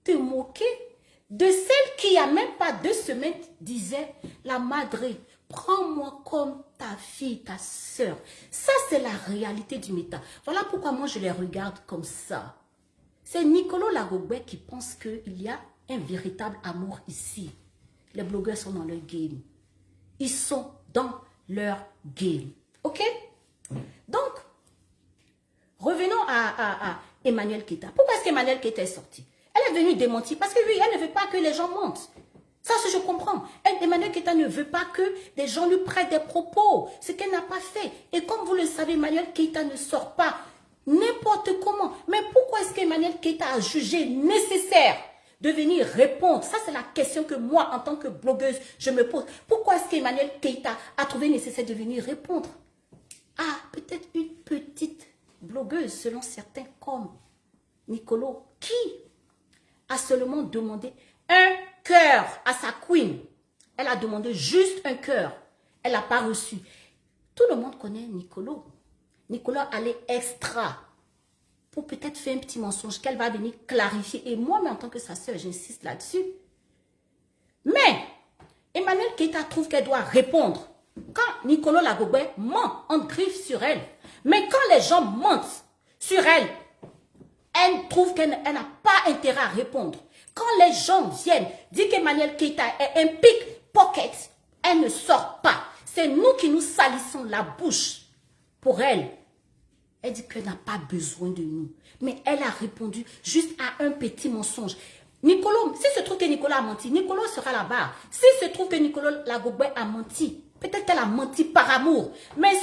te moquer de celle qui, il n'y a même pas 2 semaines, disait, la madre, prends-moi comme ta fille, ta sœur. Ça, c'est la réalité du méta. Voilà pourquoi moi, je les regarde comme ça. C'est Nicolo Lagogbe qui pense qu'il y a un véritable amour ici. Les blogueurs sont dans leur game. Ils sont dans leur game. OK? Donc, revenons à Emmanuel Keita. Pourquoi est-ce qu'Emmanuel Keita est sorti? Elle est venue démentir parce que oui, elle ne veut pas que les gens mentent. Ça, je comprends. Emmanuel Keita ne veut pas que des gens lui prêtent des propos, ce qu'elle n'a pas fait. Et comme vous le savez, Emmanuel Keita ne sort pas n'importe comment. Mais pourquoi est-ce qu'Emmanuel Keita a jugé nécessaire de venir répondre? Ça, c'est la question que moi, en tant que blogueuse, je me pose. Pourquoi est-ce qu'Emmanuel Keita a trouvé nécessaire de venir répondre à peut-être une petite blogueuse, selon certains, comme Nicolo, qui a seulement demandé un cœur à sa queen. Elle a demandé juste un cœur. Elle n'a pas reçu. Tout le monde connaît Nicolo. Nicolo allait extra pour peut-être faire un petit mensonge qu'elle va venir clarifier. Et moi, mais en tant que sa sœur, j'insiste là-dessus. Mais Emmanuel Keita trouve qu'elle doit répondre. Quand Nicolo Lagogbe ment, on griffe sur elle. Mais quand les gens mentent sur elle, elle trouve qu'elle n'a pas intérêt à répondre. Quand les gens viennent dire qu'Emmanuel Keita est un pickpocket, elle ne sort pas. C'est nous qui nous salissons la bouche pour elle. Elle dit qu'elle n'a pas besoin de nous. Mais elle a répondu juste à un petit mensonge. Nicolo, si se trouve que Nicolo a menti, Nicolo sera là-bas. Si se trouve que Nicolo Lagogbe a menti, peut-être qu'elle a menti par amour. Mais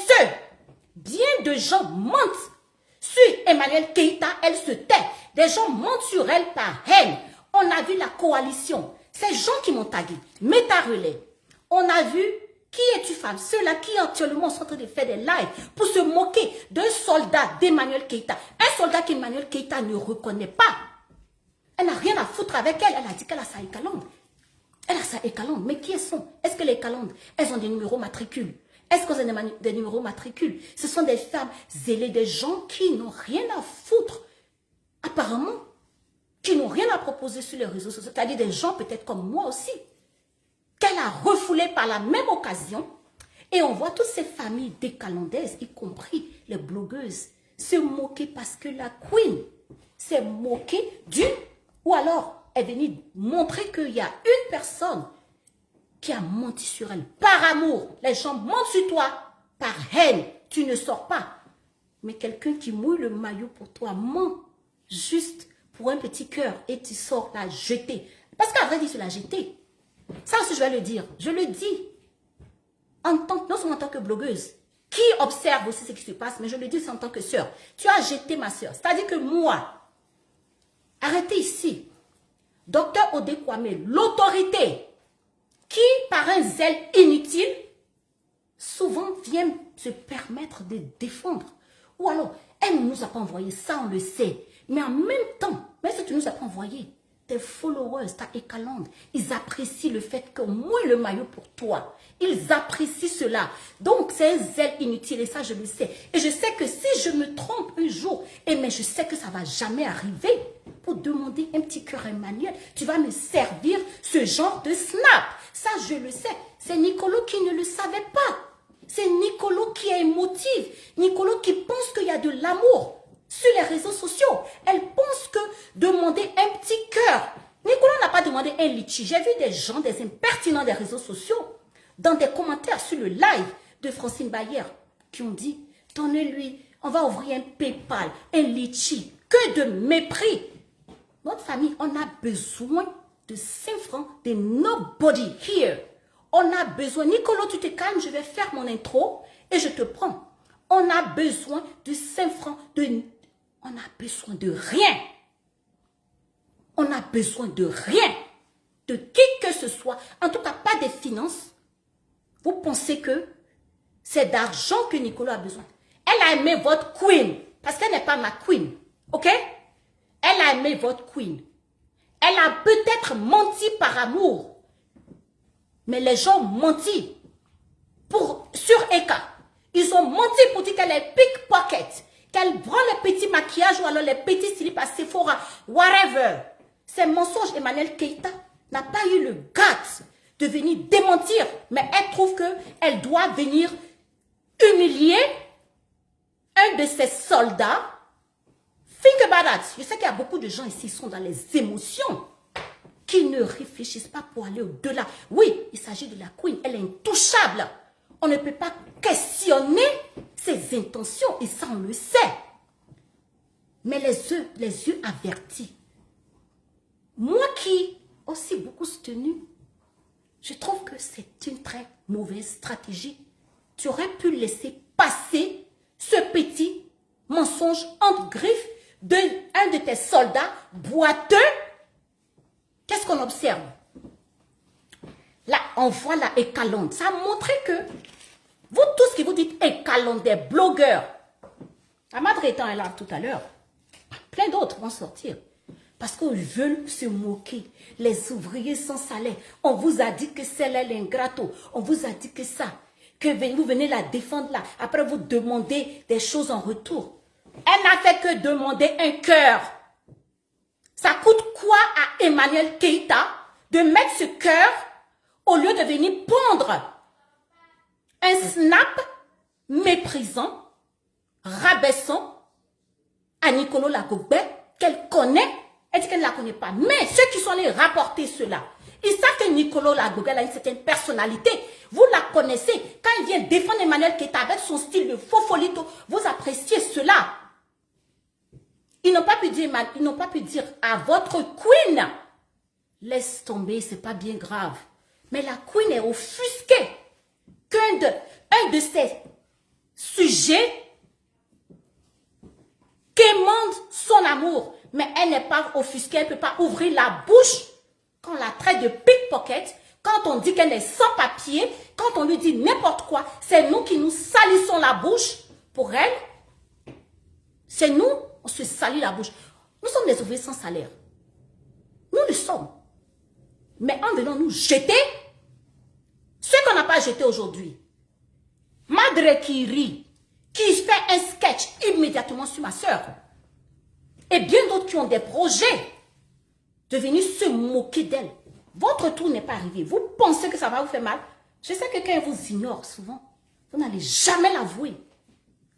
bien de gens mentent sur Emmanuel Keita, elle se tait. Des gens mentent sur elle par haine. On a vu la coalition. Ces gens qui m'ont tagué, Meta Relais. On a vu qui es-tu femme? Ceux-là qui actuellement sont en train de faire des lives pour se moquer d'un soldat d'Emmanuel Keita. Un soldat qu'Emmanuel Keita ne reconnaît pas. Elle n'a rien à foutre avec elle. Elle a dit qu'elle a sa écalonde. Elle a sa écalonde. Mais qui elles sont? Est-ce que les écalandes, elles ont des numéros matricules? Est-ce qu'elles ont des numéros matricules? Ce sont des femmes zélées, des gens qui n'ont rien à foutre. Apparemment, qui n'ont rien à proposer sur les réseaux sociaux. C'est-à-dire des gens peut-être comme moi aussi, qu'elle a refoulé par la même occasion. Et on voit toutes ces familles décalandaises, y compris les blogueuses, se moquer parce que la queen s'est moquée d'une, ou alors elle est venue montrer qu'il y a une personne qui a menti sur elle. Par amour, les gens mentent sur toi. Par haine, tu ne sors pas. Mais quelqu'un qui mouille le maillot pour toi ment juste pour un petit cœur et tu sors la jeter. Parce qu'à vrai dire, tu l'as jeté. Ça aussi, je vais le dire. Je le dis. Non seulement en tant que blogueuse, qui observe aussi ce qui se passe, mais je le dis aussi en tant que sœur. Tu as jeté ma sœur. C'est-à-dire que moi, arrêtez ici. Docteur Odé Kwame, l'autorité qui, par un zèle inutile, souvent vient se permettre de défendre. Ou alors, elle ne nous a pas envoyé, ça on le sait. Mais en même temps, même si tu ne nous as pas envoyé, tes followers, ta écalande, ils apprécient le fait qu'on mouille le maillot pour toi. Ils apprécient cela. Donc, c'est un zèle inutile et ça, je le sais. Et je sais que si je me trompe un jour, mais je sais que ça ne va jamais arriver, pour demander un petit cœur Emmanuel, tu vas me servir ce genre de snap. Ça, je le sais. C'est Nicolo qui ne le savait pas. C'est Nicolo qui est émotive. Nicolo qui pense qu'il y a de l'amour sur les réseaux sociaux. Elle pense que demander un petit cœur. Nicolo n'a pas demandé un litchi. J'ai vu des gens, des impertinents des réseaux sociaux, dans des commentaires sur le live de Francine Bayer, qui ont dit, donnez-lui, on va ouvrir un PayPal, un litchi. Que de mépris. Notre famille, on a besoin de 5 francs de nobody here. On a besoin, Nicolo, tu te calmes, je vais faire mon intro et je te prends. On a besoin de 5 francs de... On a besoin de rien. On a besoin de rien. De qui que ce soit. En tout cas, pas des finances. Vous pensez que c'est d'argent que Nicolo a besoin. Elle a aimé votre queen. Parce qu'elle n'est pas ma queen. Ok? Elle a aimé votre queen. Elle a peut-être menti par amour. Mais les gens ont menti sur Eka. Ils ont menti pour dire qu'elle est pickpocket. Qu'elle prend les petits maquillages ou alors les petits slips à Sephora. Whatever. Ces mensonges, Emmanuel Keïta n'a pas eu le guts de venir démentir, mais elle trouve qu'elle doit venir humilier un de ses soldats. Think about that. Je sais qu'il y a beaucoup de gens ici qui sont dans les émotions, qui ne réfléchissent pas pour aller au-delà. Oui, il s'agit de la queen, elle est intouchable. On ne peut pas questionner ses intentions, et ça on le sait. Mais les yeux avertis. Moi qui aussi beaucoup soutenu, je trouve que c'est une très mauvaise stratégie. Tu aurais pu laisser passer ce petit mensonge entre griffes d'un de tes soldats boiteux. Qu'est-ce qu'on observe? Là, on voit la écalante. Ça a montré que vous tous qui vous dites écalante, des blogueurs, la madre étant là tout à l'heure, plein d'autres vont sortir. Parce qu'ils veulent se moquer. Les ouvriers sans salaire. On vous a dit que c'est là l'ingrato. On vous a dit que ça. Que vous venez la défendre là. Après vous demandez des choses en retour. Elle n'a fait que demander un cœur. Ça coûte quoi à Emmanuel Keïta de mettre ce cœur au lieu de venir pondre un snap méprisant, rabaissant à Nicolo Lagobé qu'elle connaît? Elle dit qu'elle ne la connaît pas. Mais ceux qui sont allés rapporter cela, ils savent que Nicolo Lagobé a une certaine personnalité. Vous la connaissez. Quand il vient défendre Emmanuel Keïta avec son style de faux folito, vous appréciez cela. Ils n'ont pas pu dire à votre queen, laisse tomber, c'est pas bien grave. Mais la queen est offusquée qu'un de ses sujets quémande son amour. Mais elle n'est pas offusquée, elle ne peut pas ouvrir la bouche quand on la traite de pickpocket, quand on dit qu'elle est sans papier, quand on lui dit n'importe quoi. C'est nous qui nous salissons la bouche pour elle. C'est nous, on se salit la bouche. Nous sommes des ouvriers sans salaire. Nous le sommes. Mais en venant nous jeter, ce qu'on n'a pas jeté aujourd'hui, Madre qui rit, qui fait un sketch immédiatement sur ma soeur, et bien d'autres qui ont des projets de venir se moquer d'elle. Votre tour n'est pas arrivé. Vous pensez que ça va vous faire mal? Je sais que quand elle vous ignore souvent, vous n'allez jamais l'avouer.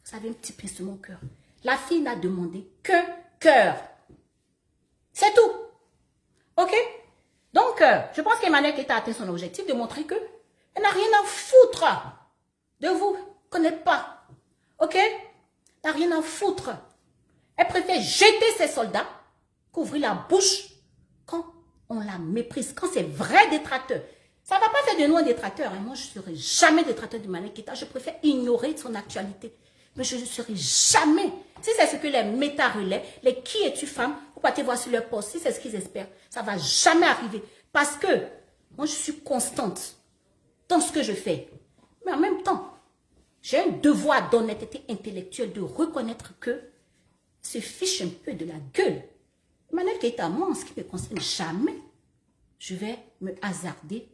Vous avez un petit pincement au cœur. La fille n'a demandé que cœur. C'est tout. Ok? Donc, je pense qu'Emmanuel Keïta a atteint son objectif de montrer que elle n'a rien à foutre de vous. Connaît pas. Ok? Elle n'a rien à foutre. Elle préfère jeter ses soldats qu'ouvrir la bouche quand on la méprise, quand c'est vrai détracteur. Ça ne va pas faire de nous un détracteur. Hein. Moi, je ne serai jamais détracteur de Emmanuel Keïta. Je préfère ignorer son actualité. Mais je ne serai jamais. Si c'est ce que les méta-relais, les qui es-tu femme, vous partez voir sur leur poste, si c'est ce qu'ils espèrent, ça ne va jamais arriver. Parce que moi, je suis constante dans ce que je fais. Mais en même temps, j'ai un devoir d'honnêteté intellectuelle de reconnaître que se fiche un peu de la gueule. Emmanuel Keïta, moi, en ce qui me concerne, jamais je vais me hasarder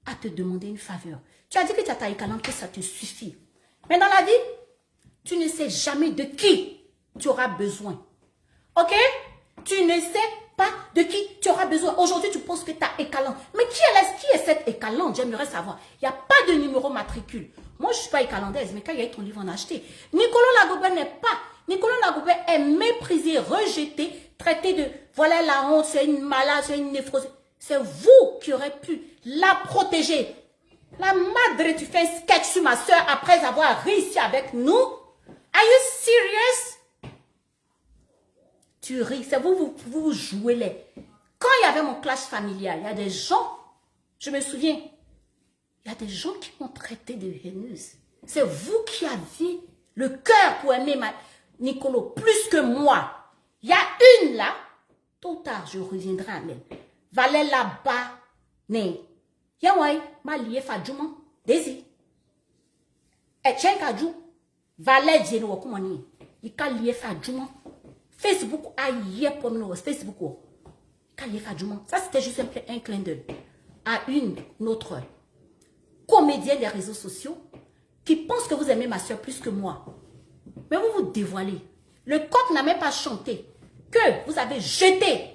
à te demander une faveur. Tu as dit que tu as ta écalante, que ça te suffit. Mais dans la vie, tu ne sais jamais de qui tu auras besoin. Ok? Tu ne sais pas de qui tu auras besoin. Aujourd'hui, tu penses que tu as écalante. Mais qui est cette écalante? J'aimerais savoir. Il n'y a pas de numéro matricule. Moi, je ne suis pas écalandaise, mais quand il y a ton livre, on a acheté. Nicolo Lagobé n'est pas. Nicolo Lagobé est méprisé, rejeté, traité de voilà la honte, c'est une malade, c'est une névrose. C'est vous qui aurez pu la protéger. La madre, tu fais un sketch sur ma soeur après avoir réussi avec nous. Are you serious? Tu ris, c'est vous jouez les. Quand il y avait mon clash familial, il y a des gens, je me souviens, il y a des gens qui m'ont traité de haineuse. C'est vous qui avez le cœur pour aimer Nicolo plus que moi. Il y a une là, tôt ou tard, je reviendrai à elle. Valait là-bas, né. Yawai, ma lié fadjuma, Daisy. Et tchen kadjou, valait djeno wakumani. Ika lié fadjuma. Facebook a yé pour nous, Facebook. Ika lié fadjuma. Ça, c'était juste un clin d'œil à une autre comédienne des réseaux sociaux qui pense que vous aimez ma soeur plus que moi. Mais vous vous dévoilez. Le coq n'a même pas chanté que vous avez jeté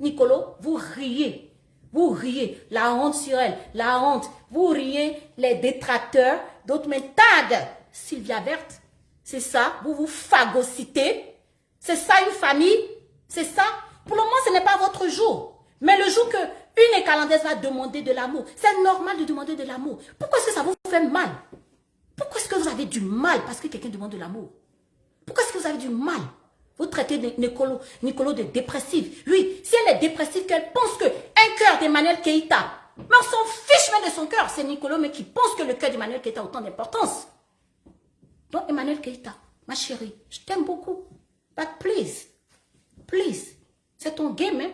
Nicolo, vous riez. Vous riez. La honte sur elle. La honte. Vous riez les détracteurs. D'autres me taguent. Sylvia Verte. C'est ça. Vous vous phagocytez. C'est ça une famille. C'est ça. Pour le moment, ce n'est pas votre jour. Mais le jour que une écalandaise va demander de l'amour, c'est normal de demander de l'amour. Pourquoi est-ce que ça vous fait mal? Pourquoi est-ce que vous avez du mal parce que quelqu'un demande de l'amour? Pourquoi est-ce que vous avez du mal? Vous traitez Nicolo de dépressive. Oui, si elle est dépressive, qu'elle pense qu'un cœur d'Emmanuel Keïta, mais on s'en fiche même de son cœur. C'est Nicolo mais qui pense que le cœur d'Emmanuel Keïta a autant d'importance. Donc Emmanuel Keïta, ma chérie, je t'aime beaucoup. But please, please, c'est ton game, hein?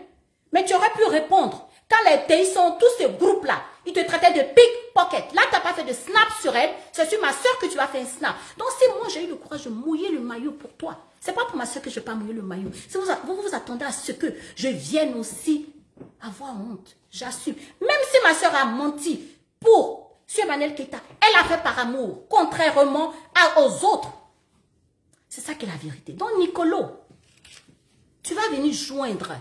Mais tu aurais pu répondre. Quand les TI tous ces groupes-là, ils te traitaient de pickpocket. Là, tu n'as pas fait de snap sur elle. C'est sur ma soeur que tu vas faire un snap. Donc, si moi, j'ai eu le courage de mouiller le maillot pour toi, c'est pas pour ma soeur que je ne vais pas mouiller le maillot. Si vous attendez à ce que je vienne aussi avoir honte, j'assume. Même si ma soeur a menti sur Emmanuel Keïta, elle a fait par amour, contrairement aux autres. C'est ça qui est la vérité. Donc, Nicolo, tu vas venir joindre.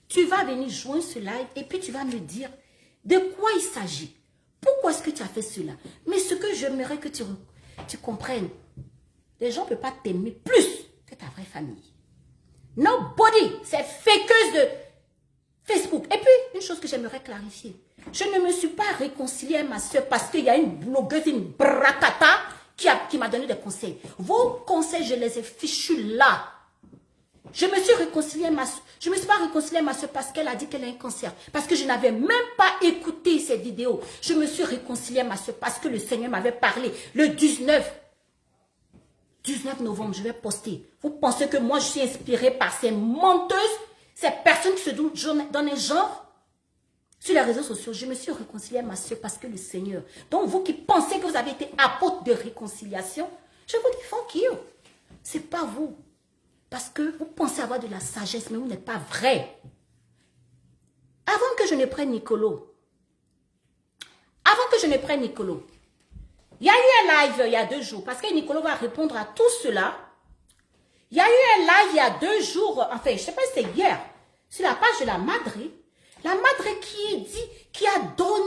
Tu vas venir joindre ce live et puis tu vas me dire de quoi il s'agit. Pourquoi est-ce que tu as fait cela? Mais ce que j'aimerais que tu comprennes, les gens ne peuvent pas t'aimer plus que ta vraie famille. Nobody, c'est fakeuse de Facebook. Et puis, une chose que j'aimerais clarifier. Je ne me suis pas réconciliée avec ma soeur parce qu'il y a une blogueuse, une bracata qui m'a donné des conseils. Vos conseils, je les ai fichus là. Je me suis réconciliée avec ma soeur. Je ne me suis pas réconciliée avec ma soeur parce qu'elle a dit qu'elle a un cancer. Parce que je n'avais même pas écouté ses vidéos. Je me suis réconciliée avec ma soeur parce que le Seigneur m'avait parlé. Le 19 novembre, je vais poster. Vous pensez que moi, je suis inspirée par ces menteuses, ces personnes qui se donnent un genre sur les réseaux sociaux? Je me suis réconciliée avec ma soeur parce que le Seigneur. Donc, vous qui pensez que vous avez été apôtre de réconciliation, je vous dis, fuck you. Ce n'est pas vous. Parce que vous pensez avoir de la sagesse, mais vous n'êtes pas vrai. Avant que je ne prenne Nicolo, il y a eu un live il y a 2 jours, parce que Nicolo va répondre à tout cela. Il y a eu un live il y a 2 jours, enfin, je ne sais pas si c'est hier, sur la page de la Madre. La Madre qui a donné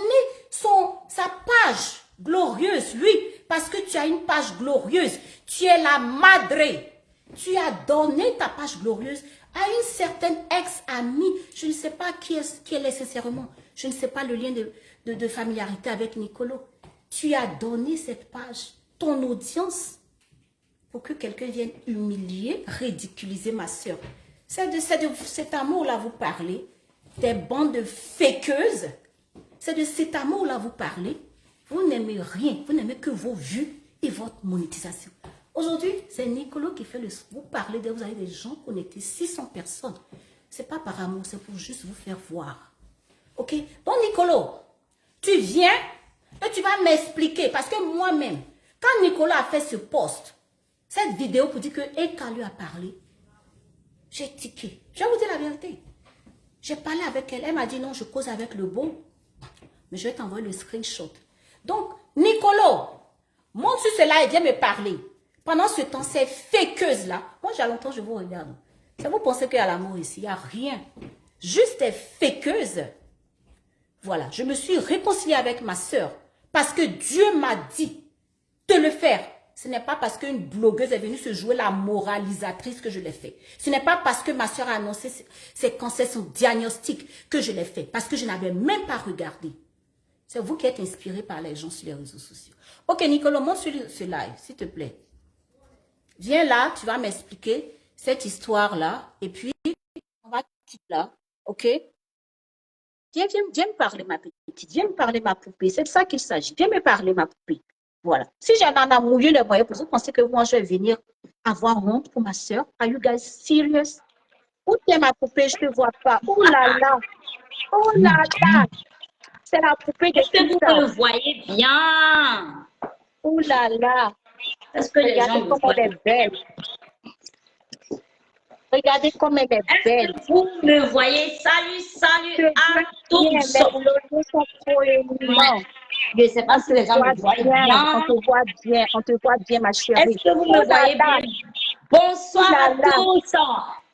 sa page glorieuse, lui, parce que tu as une page glorieuse. Tu es la Madre. Tu as donné ta page glorieuse à une certaine ex-amie. Je ne sais pas qui elle est sincèrement. Je ne sais pas le lien de familiarité avec Nicolo. Tu as donné cette page, ton audience, pour que quelqu'un vienne humilier, ridiculiser ma soeur. C'est de cet amour-là vous parlez. Des bandes de fakeuses. C'est de cet amour-là vous parlez. Vous n'aimez rien. Vous n'aimez que vos vues et votre monétisation. Aujourd'hui, c'est Nicolo qui fait le... Vous parlez vous avez des gens connectés, 600 personnes. Ce n'est pas par amour, c'est pour juste vous faire voir. Ok? Donc, Nicolo, tu viens et tu vas m'expliquer. Parce que moi-même, quand Nicolo a fait ce post, cette vidéo pour dire que Eka lui a parlé, j'ai tiqué. Je vais vous dire la vérité. J'ai parlé avec elle. Elle m'a dit non, je cause avec le bon. Mais je vais t'envoyer le screenshot. Donc, Nicolo, monte sur cela et viens me parler. Pendant ce temps, ces fakeuses-là, moi j'ai longtemps, je vous regarde. Ça vous pensez qu'il y a l'amour ici? Il n'y a rien. Juste des fakeuses. Voilà, je me suis réconciliée avec ma soeur parce que Dieu m'a dit de le faire. Ce n'est pas parce qu'une blogueuse est venue se jouer la moralisatrice que je l'ai fait. Ce n'est pas parce que ma soeur a annoncé ses cancers, son diagnostic que je l'ai fait. Parce que je n'avais même pas regardé. C'est vous qui êtes inspiré par les gens sur les réseaux sociaux. Ok, Nicolo, monte sur ce live, s'il te plaît. Viens là, tu vas m'expliquer cette histoire-là. Et puis, on va quitter là. Ok? Viens me parler, ma petite. Viens me parler, ma poupée. C'est de ça qu'il s'agit. Viens me parler, ma poupée. Voilà. Si j'en ai mouillé le moyen, vous pensez que moi, je vais venir avoir honte pour ma soeur? Are you guys serious? Où t'es, ma poupée? Je ne te vois pas. Oh là là. Oh là là. C'est la poupée de... Est-ce que vous me voyez bien? Oh là là. Est-ce que les gens me voient? Elle est belle. Regardez comme elle est belle. Est-ce que vous me voyez? Salut à tous. Je ne sais pas si les gens me voient bien. On te voit bien, ma chérie. Est-ce que vous me voyez bien? Bonsoir à tous.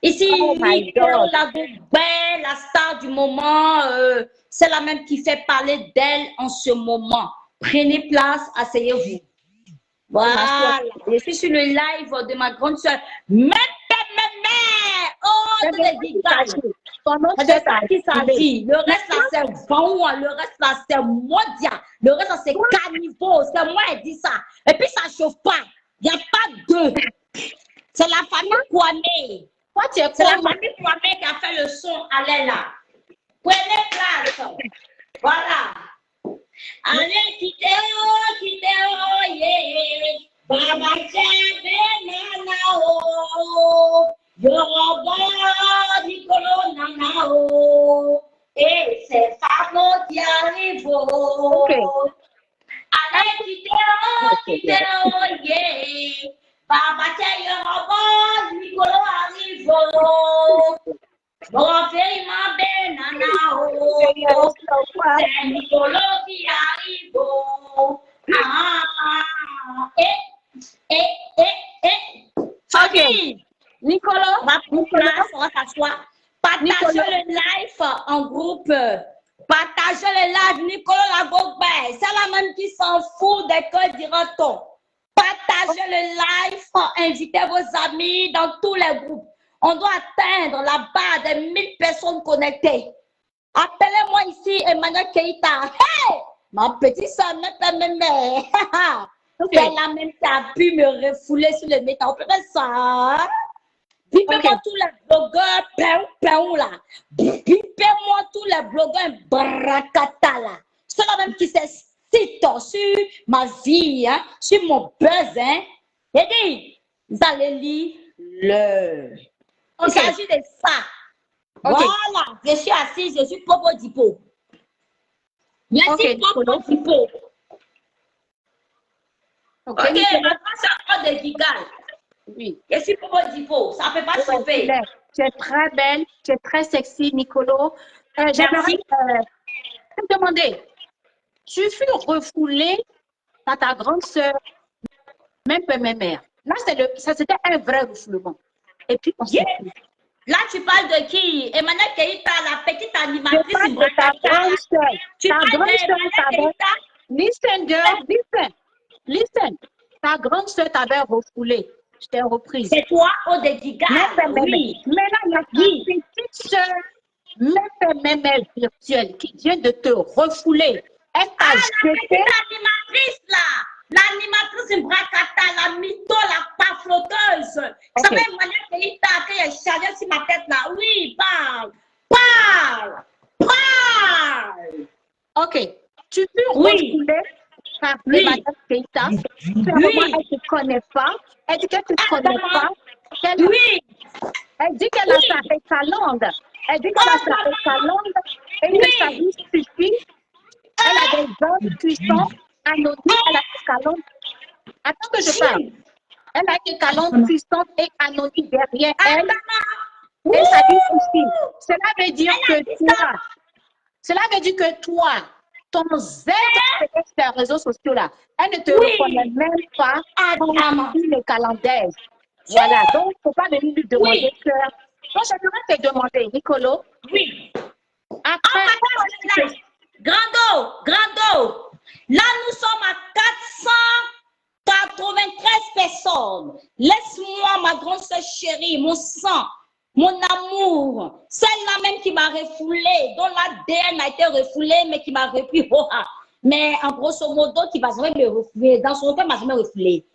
Ici, Oh my Nicolo God. Lagoubert, la star du moment, c'est la même qui fait parler d'elle en ce moment. Prenez place, asseyez-vous. Voilà, je suis sur le live de ma grande soeur. Même. Oh, de l'éditage. C'est de ça qu'il s'agit. Le reste là, c'est bon. Le reste là, c'est mondial. Le reste là, c'est cannibaux. C'est moi qui dis ça. Et puis, ça ne chauffe pas. Il n'y a pas deux. C'est la famille Kwame. Toi, tu es C'est la quoi? famille Kwame qui a fait le son. Allez là. Prenez place. Voilà. Allez, quittez, yeah. Baba Chebe Nanao. Yoruba Nicolo Nanao. Et c'est fameux qui arrive. Allez, quittez, yeah. Baba Chebe Yoruba Nicolo arrive. Bon, fais ma benanao. C'est Nicolo qui arrive. Ok. Nicolo, On va prendre place, on va s'asseoir. Partagez le live en groupe. Partagez le live, Nicolo Lagoubert. C'est la même qui s'en fout des que dira-t-on. Partagez le live, invitez vos amis dans tous les groupes. On doit atteindre la barre des 1000 personnes connectées. Appelez-moi ici Emmanuel Keita. Hey! Ma petite soeur, c'est la même qui a pu me refouler sur le métal. On peut faire ça. Vivez-moi tous les blogueurs, peou là. Vivez-moi tous les blogueurs, bracata là. C'est la même qui s'excite sur ma vie, hein, sur mon buzz, hein. Et dit, vous allez lire le. Il s'agit de ça. Voilà, je suis assise, je suis Popo Dipo. Merci Popo Dipo. Ok, maintenant c'est hors de gigal. oui. Je suis Popo Dipo, ça ne peut pas chauffer. Tu es très belle, tu es très sexy, Nicolo. J'aimerais te demander, tu fus refoulée par ta grande sœur, même par mes mères. Là, ça c'était un vrai refoulement. Et puis, on s'est pris. Là, tu parles de qui? Emmanuel Keita, la petite animatrice. Je parle de ta grande sœur. Tu parles d'Emmanuel Keita? Listen, girl, listen. Ta grande sœur t'avait refoulé. Je t'ai reprise. C'est toi, Odediga. Oui. Mais là, il y a une petite sœur, même virtuelle, qui vient de te refouler. Elle t'a jeté. La petite animatrice, là. L'animatrice Bracata, la mytho, la pas flotteuse. Ça fait Emmanuel Keita qui est chargé sur ma tête, là. Oui, parle. Ok. Tu peux refouler par Emmanuel Keita. Clairement, elle ne te connaît pas. Elle dit qu'elle ne te connaît pas. Elle dit qu'elle a sa escalade. Elle dit qu'elle a sa escalade. Et que sa vie suffit. Elle a des hommes puissants, anonymes. Elle a une escalade. Attends que je parle. Elle a une escalade puissante et anonyme derrière elle. Et sa vie suffit. Cela veut dire que toi, ton zèle sur les réseaux sociaux là, elle ne te reconnaît même pas dans le calendrier. Voilà, donc il ne faut pas venir lui demander que. Donc j'aimerais te demander, Nicolo. Oui. Après. Grando. Là, nous sommes à 493 personnes. Laisse-moi, ma grande sœur chérie, mon sang. Mon amour, celle-là même qui m'a refoulée, dont l'ADN a été refoulé, mais qui m'a repris. Mais en grosso modo, qui va jamais me refouler. Dans son cas, m'a jamais refoulé.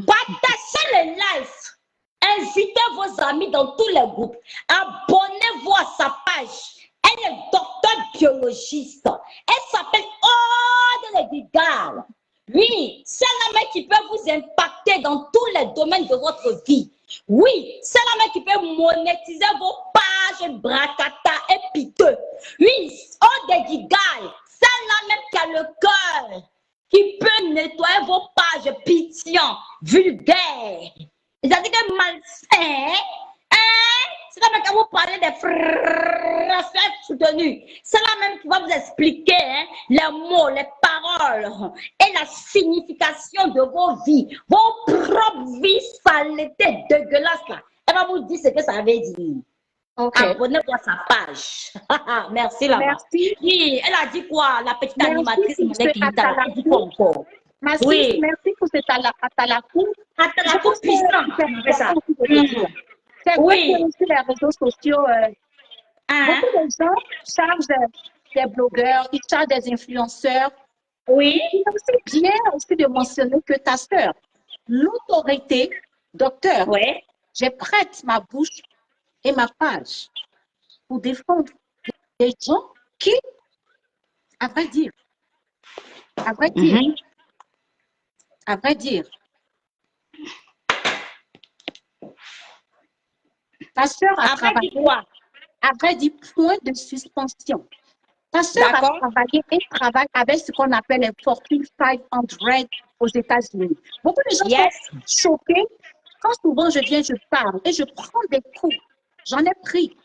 Partagez le live. Invitez vos amis dans tous les groupes. Abonnez-vous à sa page. Elle est docteur biologiste. Elle s'appelle Aude Levigal. Oui, c'est la mec qui peut vous impacter dans tous les domaines de votre vie. Oui, c'est la mec qui peut monétiser vos pages bracata et piteux. Oui, Aude Levigal, c'est la mec qui a le cœur, qui peut nettoyer vos pages pétillantes, vulgaires. C'est-à-dire que malsain, c'est la même qui va vous parler des phrases soutenues. C'est la même qui va vous expliquer les mots, les paroles et la signification de vos vies, vos propres vies saletés dégueulasses là. Elle va vous dire ce que ça veut dire. Ok. Abonnez-vous à sa page. Merci, là-bas. Merci. Oui, elle a dit quoi, la petite Merci animatrice pour Monet ce Keïta, là, elle dit quoi atalakou. encore? Merci, Oui, merci pour cet atalakou. Je Atalakou pense que puissant, c'est on appelle ça. important aussi de le dire. C'est vrai que Oui, sur les réseaux sociaux, hein, beaucoup de gens chargent des blogueurs, ils chargent des influenceurs. oui, Il est aussi bien aussi de mentionner que ta sœur, l'autorité, docteur, oui. je prête ma bouche et ma page pour défendre des gens qui, à vrai dire, à vrai dire, Mhm. à vrai dire, ta sœur a Après, dit travaillé, quoi? à vrai dire, point de suspension. Ta sœur a D'accord? travaillé et travaille avec ce qu'on appelle les Fortune 500 aux États-Unis. Beaucoup de gens sont Yes. choqués quand souvent je viens, je parle et je prends des coups. J'en ai pris.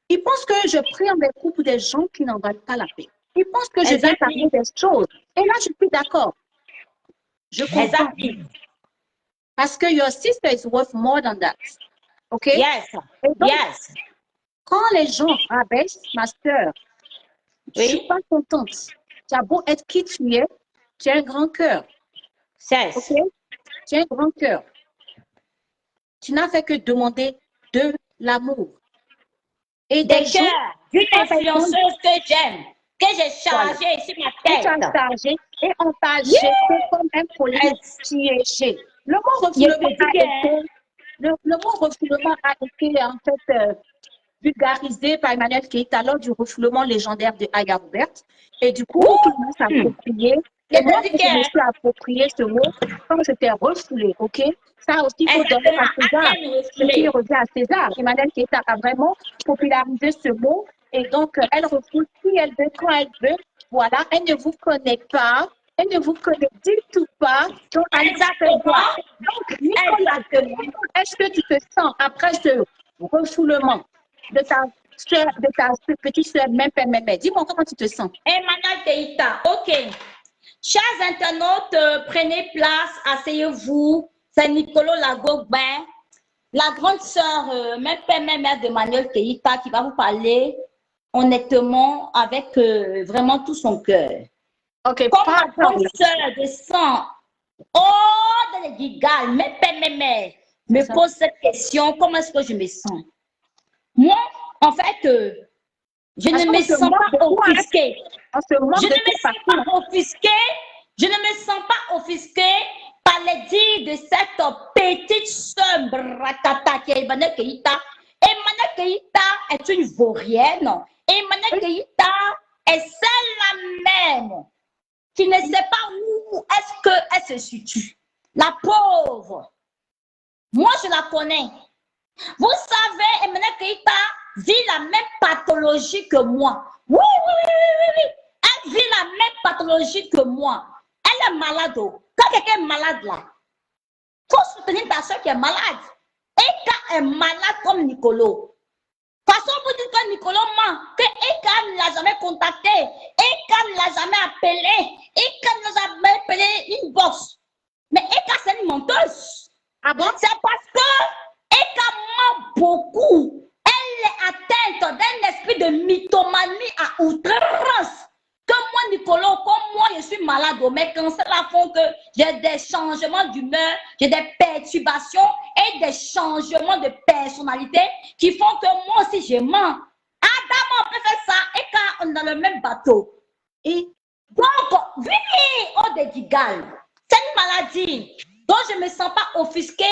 Ils pensent que je prends des coups pour des gens qui n'en valent pas la peine. Ils pensent que je viens parler Exactly. des choses. Et là, je suis d'accord. Je comprends. Exactly. Parce que your sister is worth more than that. OK? Yes. Et donc, Yes. quand les gens rabaissent ma sœur, je ne suis Oui. pas contente. Tu as beau être qui tu as un grand cœur. Yes. OK? Tu as un grand cœur. Tu n'as fait que demander de l'amour. Et des Des gens, cœurs d'une quand elles ont influenceuse que j'aime, que j'ai chargée sur ma et tu as tête. chargé et on t'a Yeah. jeté comme un collier Yes. piégé. Le mot Il est refoulement a petit, hein? été, le mot refoulement a été en fait vulgarisé par Emmanuel Keïta lors du refoulement légendaire de Aya Robert. Et du coup, tout le monde s'est approprié. Il Et est moi, petit, je me hein? suis approprié ce mot quand j'étais refoulée, OK? Ça aussi, il faut donner à Exactement. César À peine ce qui refoulé. revient à César. Emmanuel Keïta a vraiment popularisé ce mot. Et donc, elle refoule qui elle veut, quand elle veut. Voilà, elle ne vous connaît pas. Elle ne vous connaît du tout pas. Donc, allez vous faire voir. Exactement. Donc, Nicolas, Exactement. est-ce que tu te sens, après ce refoulement de ta petite soeur, même père, même mère, dis-moi comment tu te sens? Emmanuel Keïta. OK. Chers internautes, prenez place, asseyez-vous. C'est Nicolo Lagogbin, la grande sœur, même père, même mère de Emmanuel Keïta, qui va vous parler honnêtement avec vraiment tout son cœur. OK, Comme ma grande parle. sœur de sang, oh, dans les gigales, même père, même mère, me pose cette question, comment est-ce que je me sens? Moi, en fait, je Parce ne qu'on me se sens moque pas beaucoup, hein? offusquée. On se moque Je de ne me tes sens parcours. pas offusquée. Je ne me sens pas offusquée par les dires de cette petite sœur Brakata qui est Emmanuel Keïta. Emmanuel Keïta est une vaurienne. Emmanuel Keïta est celle-là même qui ne sait pas où est-ce qu'elle se situe. La pauvre. Moi, je la connais. Vous savez, Emmanuel Keïta vit la même pathologie que moi. Oui, oui, oui, oui, oui. Elle vit la même pathologie que moi. Elle est malade. Quand quelqu'un est malade là, il faut soutenir ta soeur qui est malade. Eka est malade comme Nicolo. De toute façon, vous dites que Nicolo ment, que Eka ne l'a jamais contacté, Eka ne l'a jamais appelé, Eka ne l'a jamais appelé une box. Mais Eka, c'est une menteuse. Ah bon? C'est parce que Eka ment beaucoup. Elle est atteinte d'un esprit de mythomanie à outrance. Que moi, Nicolo, comme moi, je suis malade, mes cancers là font que j'ai des changements d'humeur, j'ai des perturbations et des changements de personnalité qui font que moi aussi, je mens. Adam, on peut faire ça et quand on est dans le même bateau. Et Donc, oui, on est d'égal. C'est une maladie dont je ne me sens pas offusquée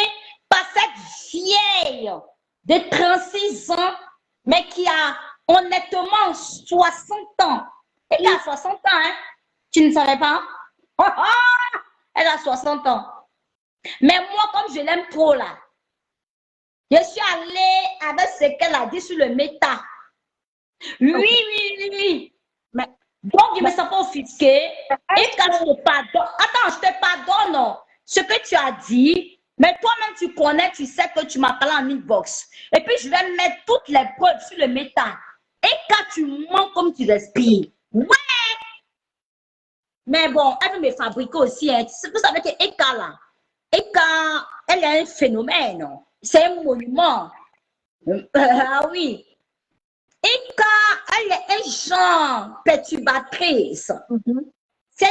par cette vieille de 36 ans, mais qui a honnêtement 60 ans. Elle a 60 ans, hein? Tu ne savais pas? Elle a 60 ans. Mais moi, comme je l'aime trop là, je suis allée avec ce qu'elle a dit sur le méta. Oui, Ok. oui, oui, oui. mais, Donc, je ne me sens pas offusquée. Et quand je te pardonne, attends, je te pardonne ce que tu as dit, mais toi-même, tu connais, tu sais que tu m'as parlé en inbox. Et puis, je vais mettre toutes les preuves sur le méta. Et quand tu mens comme tu respires, ouais! Mais bon, elle veut me fabriquer aussi. Hein. Vous savez que Eka, là, Eka, elle est un phénomène. C'est un monument. Ah oui. Et quand elle est genre perturbatrice, elle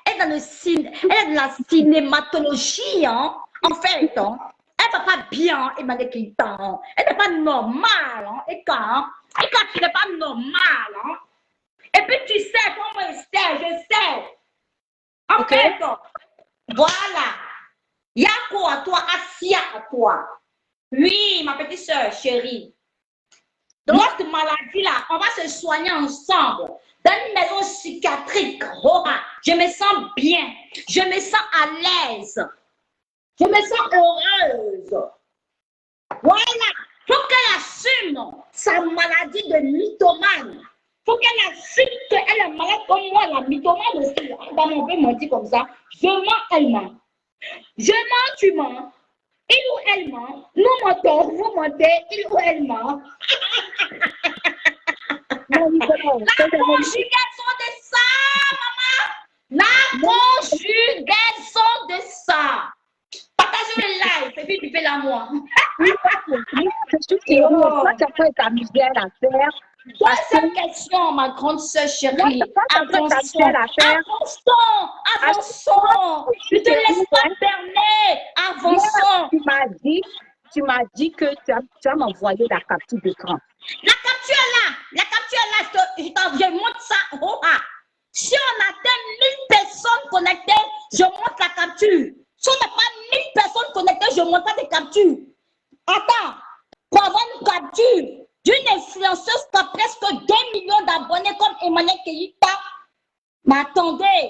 est dans la cinématologie, hein, en fait. Hein. Elle ne va pas bien, Emmanuel Keïta. Hein. Elle n'est pas normale. Hein. Et quand tu n'es pas normal. Hein. Et puis tu sais comment je sais. En fait, voilà. Il y a quoi à toi, Assia à toi. Oui, ma petite soeur chérie. Notre maladie-là, on va se soigner ensemble. Dans une maison psychiatrique, je me sens bien. Je me sens à l'aise. Je me sens heureuse. Voilà. Il faut qu'elle assume sa maladie de mythomane. Il faut qu'elle assume qu'elle est malade comme moi, la mythomane aussi. Dans mon père m'a dit comme ça. Je mens, elle ment. Je mens, tu mens. Il ou elle ment. Nous mentons, vous mentez. Il ou elle ment. La conjugaison de ça, maman. La conjugaison de ça. Partagez le live et puis tu fais la moi. Je suis théorie. Toi, tu as fait ta misère à faire. Deuxième question, ma grande sœur chérie. Avançons. Ne te laisse pas berner. Avançons. Tu m'as dit que tu vas m'envoyer la capture d'écran. La capture est là. Je montre ça. Si on atteint 1000 personnes connectées, je montre la capture. Si on n'a pas 1000 personnes connectées, je montre pas des captures. Attends, pour avoir une capture d'une influenceuse qui a presque 2 millions d'abonnés comme Emmanuel Keïta, mais attendez,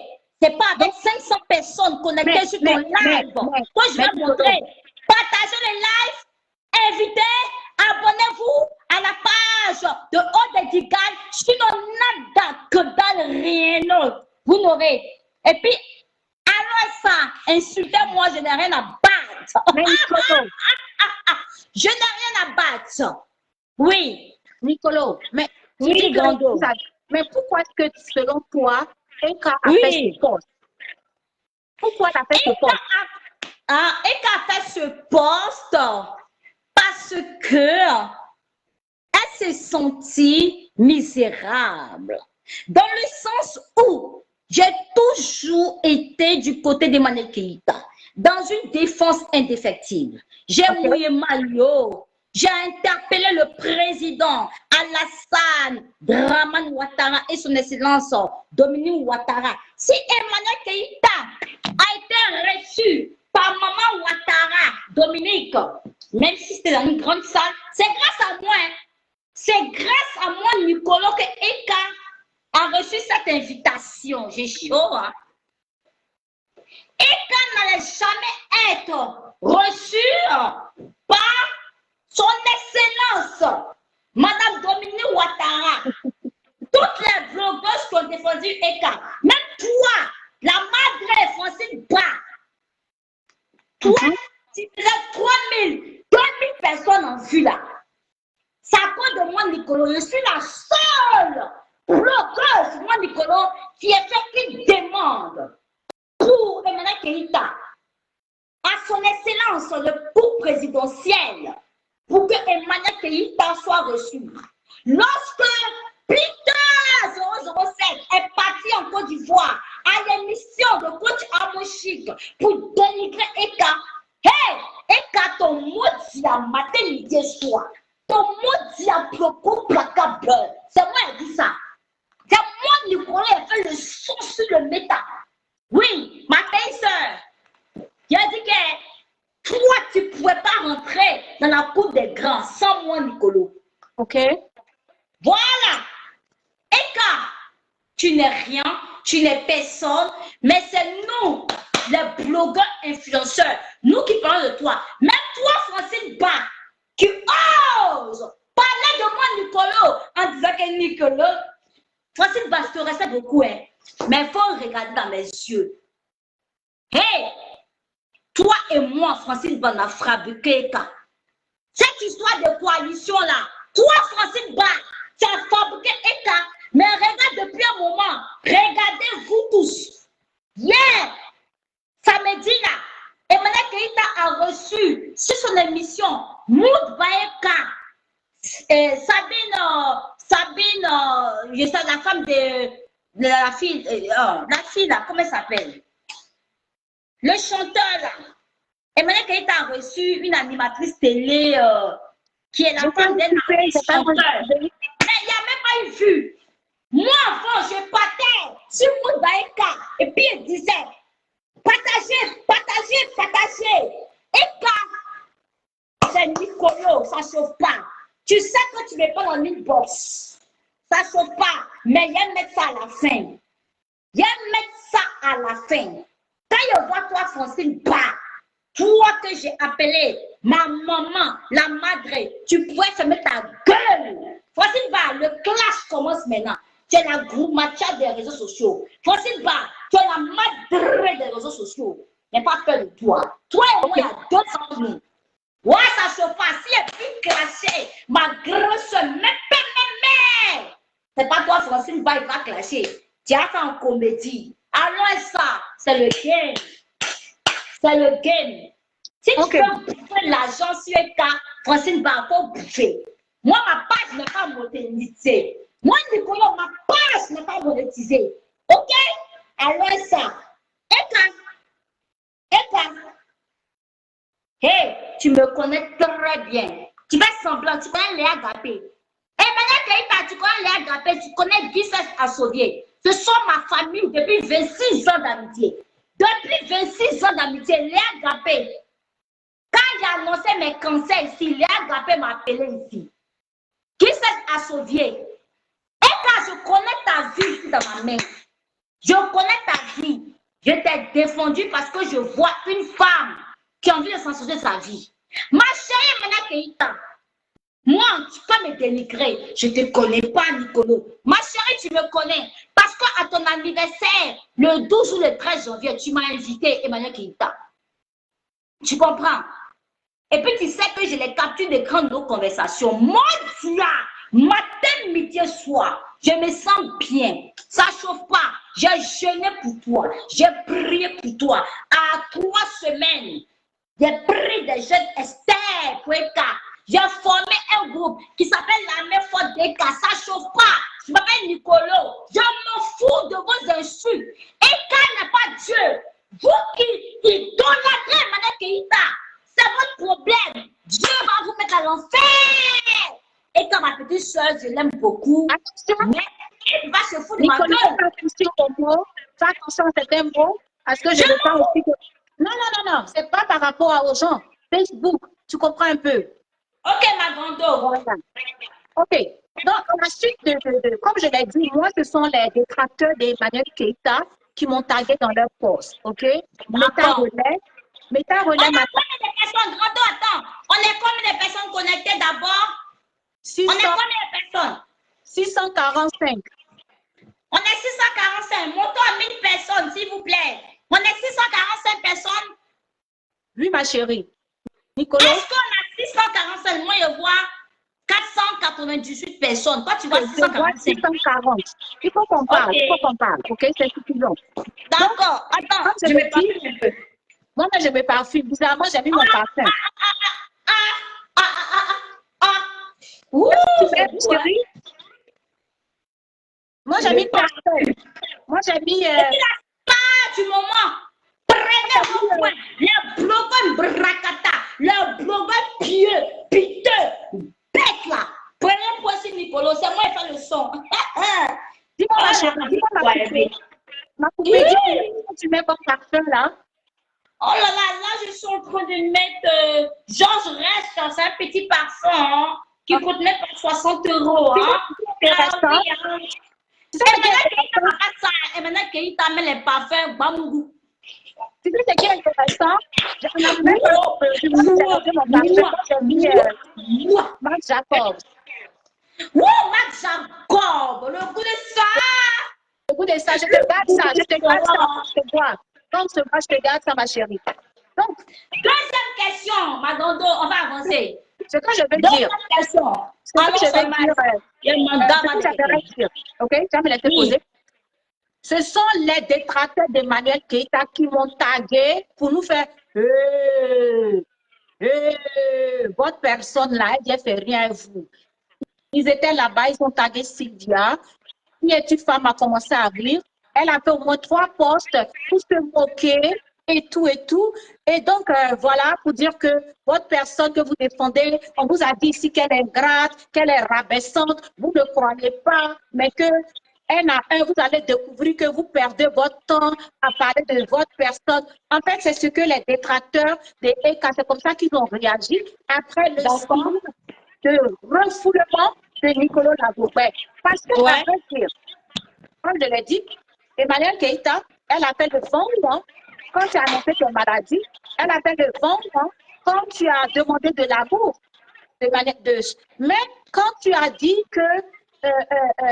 c'est pas avec 500 personnes connectées sur ton live que je vais montrer. Partagez le live, invitez, abonnez-vous à la page de Haute Edigal, sinon nada que dalle, rien d'autre. Vous n'aurez. Et puis, alors ça, insultez-moi, je n'ai rien à battre. Je n'ai rien à battre. Oui. Nicolo, mais, oui, Gando. Mais pourquoi est-ce que, selon toi, Eka a fait ce poste? Pourquoi tu as fait ce poste? Eka a fait ce poste parce que elle s'est sentie misérable. Dans le sens où j'ai toujours été du côté d'Emmanuel Keïta, dans une défense indéfectible. J'ai mouillé maillot. J'ai interpellé le président Alassane Dramane Ouattara et son excellence Dominique Ouattara. Si Emmanuel Keïta a été reçu par maman Ouattara, Dominique, même si c'était dans une grande salle, c'est grâce à moi. C'est grâce à moi, Nicolo, que Eka a reçu cette invitation. J'ai chaud, hein? Eka n'allait jamais être reçu par son excellence, Madame Dominique Ouattara. Toutes les blogueuses qui ont défendu Eka, même toi, la madre Francine Ba, toi, tu faisais 3000 personnes en vue là. C'est à cause de moi, Nicolo. Je suis la seule blogueuse, moi, Nicolo, qui est fait une demande pour Emmanuel Keïta à son excellence, le pour présidentiel, pour que Emmanuel Keïta soit reçu. Lorsque Peter 007 est parti en Côte d'Ivoire à l'émission de coach Amoshik pour dénigrer Eka, hey, Eka, ton maudit à matin, midi et soir. Ton maudit à propos placable. C'est moi qui dis ça. C'est moi, Nicolas, qui fait le son sur le métal. Oui, ma belle sœur. Il a dit que toi, tu ne pouvais pas rentrer dans la cour des grands sans moi, Nicolas. Ok. Voilà. Eka, tu n'es rien, tu n'es personne, mais c'est nous, les blogueurs influenceurs, nous qui parlons de toi. Même toi, Francine Ba, qui ose parler de moi, Nicolas, en disant que Nicolas, Francine Ba, je te respecte beaucoup, hein, mais il faut regarder dans mes yeux. Hey, toi et moi, Francine Ba, on a fabriqué Eka. Cette histoire de coalition-là, toi, Francine Ba, tu as fabriqué Eka, mais regarde depuis un moment, regardez-vous tous. Hier, samedi là, Emmanuel Keïta a reçu sur son émission Sabine, je sais, la femme de la fille, là, comment elle s'appelle? Le chanteur, là. Emmanuel Keïta a reçu une animatrice télé qui est la femme d'un artiste chanteur. Mais il n'y a même pas eu vue. Moi, avant, je partais sur mon Daïka et puis il disait partagez, partagez, partagez. Et quand c'est Nicolo, ça ne chauffe pas. Tu sais que tu ne mets pas dans une box. Ça ne chauffe pas. Mais il y a mettre ça à la fin. Il y a mettre ça à la fin. Quand je vois toi, Francine, bah, toi que j'ai appelé ma maman, la madre, tu pourrais fermer ta gueule. Francine, bah, le clash commence maintenant. Tu es la groumacha des réseaux sociaux. Francine, bah, tu es la madre des réseaux sociaux. N'aie pas peur de toi. Toi et moi, il y a 200 000. Ouais, ça se passe. Si elle peut clasher, ma grosse mais. C'est pas toi, Francine, bah, il va clasher. Tu as fait en comédie. Alors ça, c'est le game. C'est le game. Si tu veux bouffer l'argent sur un cas, Francine va faut bouffer. Moi, ma page n'est pas monétisée. Moi, Nicolas, ma page n'est pas monétisée. Ok? Alors ça. Et quand? Hey, tu me connais très bien. Tu fais semblant, tu connais Léa Gapé. Et maintenant, Keïta, tu connais Léa Gapé, tu connais Guissès Assaudier. Ce sont ma famille depuis 26 ans d'amitié. Depuis 26 ans d'amitié, Léa Gapé. Quand j'ai annoncé mes cancers ici, Léa Gapé m'a appelé ici. Guissès Assaudier. Et quand je connais ta vie ici dans ma main, je connais ta vie. Je t'ai défendu parce que je vois une femme qui a envie de s'en sa vie. Ma chérie Emmanuel Keïta, moi, tu peux me dénigrer. Je ne te connais pas, Nicolo. Ma chérie, tu me connais. Parce qu'à ton anniversaire, le 12 ou le 13 janvier, tu m'as invité, Emmanuel Keïta. Tu comprends? Et puis, tu sais que je les capture d'écran de nos conversations. Mon Dieu, matin, midi, soir, je me sens bien. Ça ne chauffe pas. J'ai jeûné pour toi. J'ai prié pour toi. À 3 semaines, j'ai pris des jeunes Esther pour Eka. J'ai formé un groupe qui s'appelle la Main Forte d'Eka. Ça ne chauffe pas. Je m'appelle Nicolo. Je me fous de vos insultes. Eka n'est pas Dieu. Vous qui idolâtrez Emmanuel Keïta, c'est votre problème. Dieu va vous mettre à l'enfer. Eka, ma petite soeur, je l'aime beaucoup. Mais elle va se foutre de ma gueule. Fais attention aux mots. Fais attention à certains mots. Parce que je ne veux pas aussi que... Non. C'est pas par rapport aux gens. Facebook, tu comprends un peu. Ok, ma grande. Voilà. Ok. Donc, la suite comme je l'ai dit, moi, ce sont les détracteurs d'Emmanuel Keïta qui m'ont tagué dans leur poste. Ok? Méta relais. On est combien de personnes? Grando, attends. On est combien de personnes connectées d'abord? 600, on est combien de personnes? 645. On est 645. Montons à 1000 personnes, s'il vous plaît. On est 645 personnes. Oui, ma chérie. Nicolas. Est-ce qu'on a 645? Moi, je vois 498 personnes. Toi, tu vois 645. 640. Il faut qu'on parle. Okay. Il faut qu'on parle. OK? C'est suffisant. D'accord. Attends, je vais parler un peu. Moi, je me parfume. Bizarrement, j'ai mis mon parfum. Ouh, chérie. Moi, j'ai mis parfum. Moi, j'ai mis... Pas du moment. Prenez vos points. Le blogueur bracata. Le blogueur pieux, piteux, bête là. Prenez un point sur Nicolo. C'est moi qui fais le son. Dis-moi, ma chérie. Dis-moi, ma poupée. Ma poupée, dis-moi, tu mets mon parfum là. Oh là là, je suis en train de mettre... genre, je reste dans un petit parfum hein, qui coûte même pas 60 €. Hein. Et maintenant qu'il t'a mis les parfums, bambou. Tu sais ce qui est intéressant? J'ai mis Max Jacob. Wow, Max Jacob, le goût de ça. Le goût de ça, je te garde ça, je te garde ça, je te garde. Donc, je te garde ça, ma chérie. Donc, deuxième question, ma dondo, on va avancer. Ce que je veux dire. Deuxième question. Ce que je veux dire. Ok, tu vas me laisser poser. Ce sont les détracteurs d'Emmanuel Keïta qui m'ont tagué pour nous faire votre personne là, elle ne fait rien à vous. Ils étaient là-bas, ils ont tagué Sylvia. Qui est une femme a commencé à rire. Elle a fait au moins 3 postes pour se moquer et tout et tout. Et donc, voilà, pour dire que votre personne que vous défendez, on vous a dit ici qu'elle est ingrate, qu'elle est rabaissante, vous ne croyez pas, mais que un à un, vous allez découvrir que vous perdez votre temps à parler de votre personne. En fait, c'est ce que les détracteurs des ECA, c'est comme ça qu'ils ont réagi après le signe de refoulement de Nicolas Laboubet. Parce que, à vrai dire, comme je l'ai dit, Emmanuel Keïta, elle a fait le vendement quand tu as annoncé ta maladie. Elle a fait le vendement quand tu as demandé de l'amour. Mais quand tu as dit que,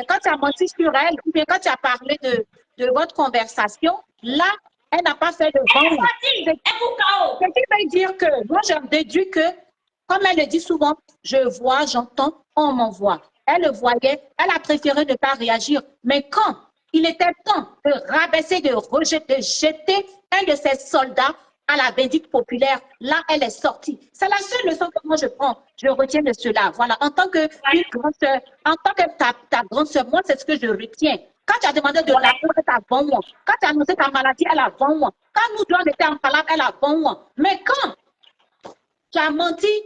quand tu as menti sur elle, ou bien quand tu as parlé de votre conversation, là, elle n'a pas fait le vendement. Ce qui veut dire que, moi, j'ai déduit que, comme elle le dit souvent, je vois, j'entends, on m'envoie. Elle le voyait, elle a préféré ne pas réagir. Mais quand il était temps de rabaisser, de rejeter, de jeter un de ses soldats à la vindicte populaire, là, elle est sortie. C'est la seule leçon que moi je prends. Je retiens de cela. Voilà, en tant que grande sœur, en tant que ta grande sœur, moi, c'est ce que je retiens. Quand tu as demandé de l'amour, elle a avant moi. Quand tu as annoncé ta maladie, elle a avant moi. Quand nous deux, on était en palabre, elle a avant moi. Mais quand tu as menti,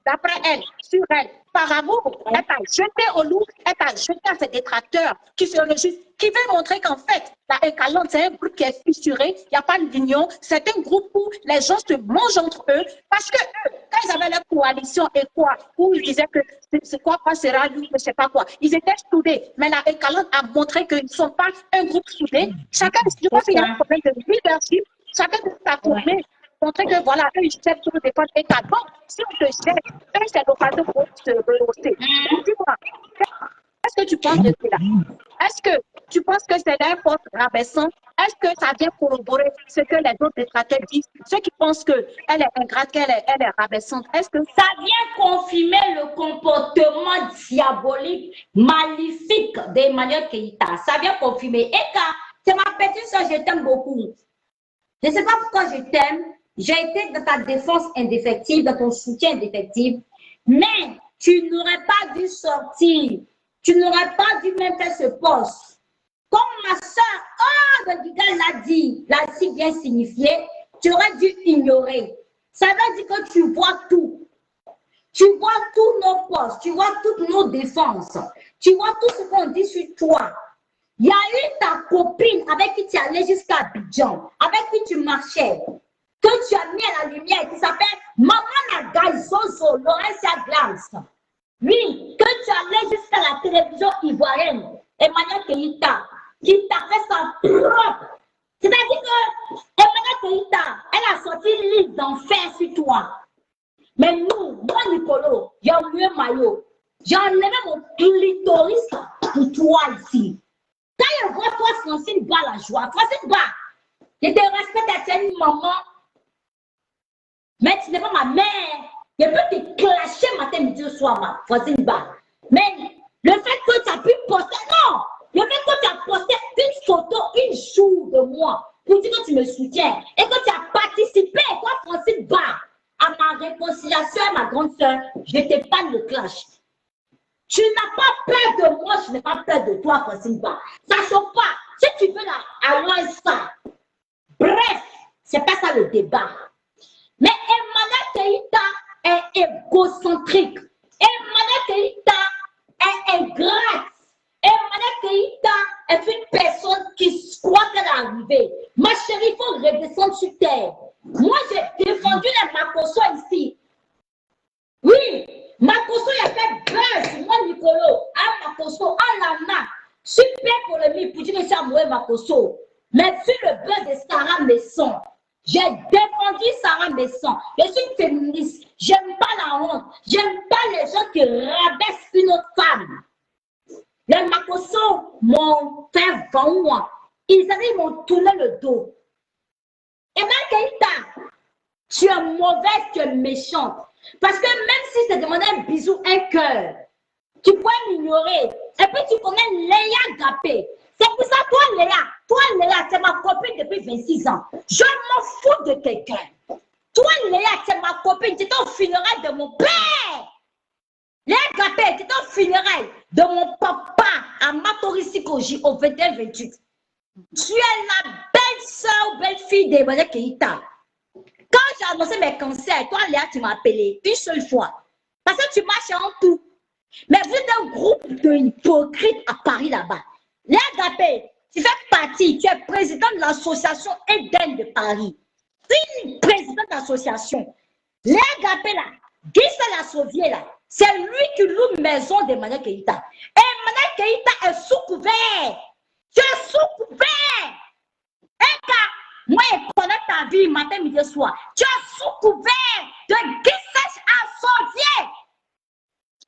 d'après elle, sur elle, par amour, elle t'a jeté au loup, elle t'a jeté à ses détracteurs qui se réjouissent, qui veut montrer qu'en fait, la Ekalante, c'est un groupe qui est fissuré, il n'y a pas d'union, c'est un groupe où les gens se mangent entre eux, parce que eux, quand ils avaient leur coalition et quoi, où ils disaient que c'est quoi sera lui, je ne sais pas quoi, ils étaient soudés, mais la Ekalante a montré qu'ils ne sont pas un groupe soudé, chacun, je pense qu'il y a un problème de leadership, chacun de sa tournée, montrer que voilà, eux, ils cherchent sur des points éclatants. Si on te jette, eux, c'est l'occasion pour se rehausser. Dis-moi, qu'est-ce que tu penses de cela? Est-ce que tu penses que c'est un poste rabaissant? Est-ce que ça vient corroborer ce que les autres détracteurs disent? Ceux qui pensent qu'elle est ingrate, qu'elle est rabaissante, est-ce que ça vient confirmer le comportement diabolique, maléfique d'Emmanuel Keïta? Ça vient confirmer. Eka, c'est ma petite soeur, je t'aime beaucoup. Je ne sais pas pourquoi je t'aime. J'ai été dans ta défense indéfectible, dans ton soutien indéfectible, mais tu n'aurais pas dû sortir. Tu n'aurais pas dû même faire ce poste. Comme ma soeur, de Gigal l'a si bien signifié, tu aurais dû ignorer. Ça veut dire que tu vois tout. Tu vois tous nos postes, tu vois toutes nos défenses, tu vois tout ce qu'on dit sur toi. Il y a eu ta copine avec qui tu allais jusqu'à Abidjan, avec qui tu marchais, que tu as mis à la lumière, qui s'appelle Maman Nagaï Zozo, Laurentia Glance. Oui, que tu allais jusqu'à la télévision ivoirienne, Emmanuel Keïta, qui t'a fait sa propre. C'est-à-dire que Emmanuel Keïta, elle a sorti une liste d'enfer sur toi. Mais nous, moi, Nicolo, j'ai enlevé maillot. J'ai enlevé mon clitoris pour toi ici. Quand je vois toi, Francine Ba, la joie, Francine Ba, je te respecte, tu es une maman, mais tu n'es pas ma mère. Je peux te clasher matin, midi, soir, ma Francine Ba. Mais le fait que tu as pu poster, non, le fait que tu as posté une photo, une jour de moi, pour dire que tu me soutiens, et que tu as participé, toi, Francine Ba, à ma réconciliation à ma grande soeur, je te parle de clash. Tu n'as pas peur de moi, je n'ai pas peur de toi, Francine Ba. Ça ne choque pas. Si tu veux aller ça. Bref, ce n'est pas ça le débat. Mais Emmanuel Keïta est égocentrique. Emmanuel Keïta est ingrate. Emmanuel Keïta est une personne qui croit qu'elle est arrivée. Ma chérie, il faut redescendre sur terre. Moi, j'ai défendu les Makoso ici. Oui, Makoso, il a fait buzz. Moi, Nicolo, à Makoso, à Lana. Super polémique pour dire que c'est amoureux Makoso. Mais sur le buzz de Sarah Messon, j'ai défendu Sarah Messon. Je suis une féministe. J'aime pas la honte. J'aime pas les gens qui rabaissent une autre femme. Les Makoso m'ont fait vendre. Ils m'ont tourné le dos. Et bien, Keïta, tu es mauvaise, tu es méchante. Parce que même si je te demandais un bisou, un cœur, tu pourrais m'ignorer. Et puis tu connais Léa Gapé. C'est pour ça, toi, Léa, c'est ma copine depuis 26 ans. Je m'en fous de quelqu'un. Toi, Léa, c'est ma copine. Tu étais au funérail de mon père. Les gâtés, c'était un funérail de mon papa à Matorissikoji au 21-28. Tu es la belle-sœur, belle-fille d'Emmanuel Keïta. Quand j'ai annoncé mes cancers, toi, Léa, tu m'as appelé une seule fois. Parce que tu marches en tout. Mais vous êtes un groupe d'hypocrites à Paris là-bas. Léa Gapé, tu fais partie, tu es président de l'association Eden de Paris. Une présidente d'association. Léa Gapé là, Gisela Sauvier là, c'est lui qui loue maison d'Emmanuel Keïta. Et Emmanuel Keïta est sous couvert. Tu es sous couvert. Et car, moi, je connais ta vie matin, midi, soir. Tu es sous couvert de Gisela Sauvier.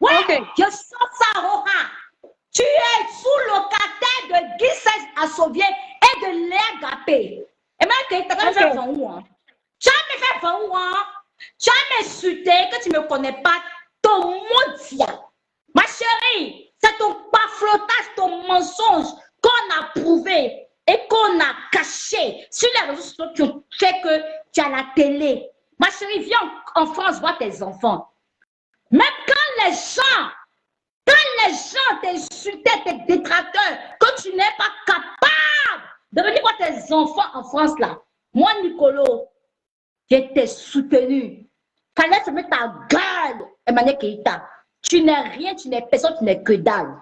Ouais, Okay. je sens ça, Roha. Tu es sous locataire de Gisela Sauvier et de Léa Gapé. Et même que tu as fait où, hein? Tu as fait où, hein? Tu as m'insulté que tu ne me connais pas. Ton modia. Ma chérie, c'est ton paflotage, ton mensonge qu'on a prouvé et qu'on a caché sur les réseaux sociaux qui ont fait que tu as la télé. Ma chérie, viens en France voir tes enfants. Même quand les gens t'insultaient, tes détracteurs, que tu n'es pas capable de venir voir tes enfants en France là. Moi, Nicolo, j'étais soutenu. Fallait se mettre ta gueule, Emmanuel Keïta. Tu n'es rien, tu n'es personne, tu n'es que dalle.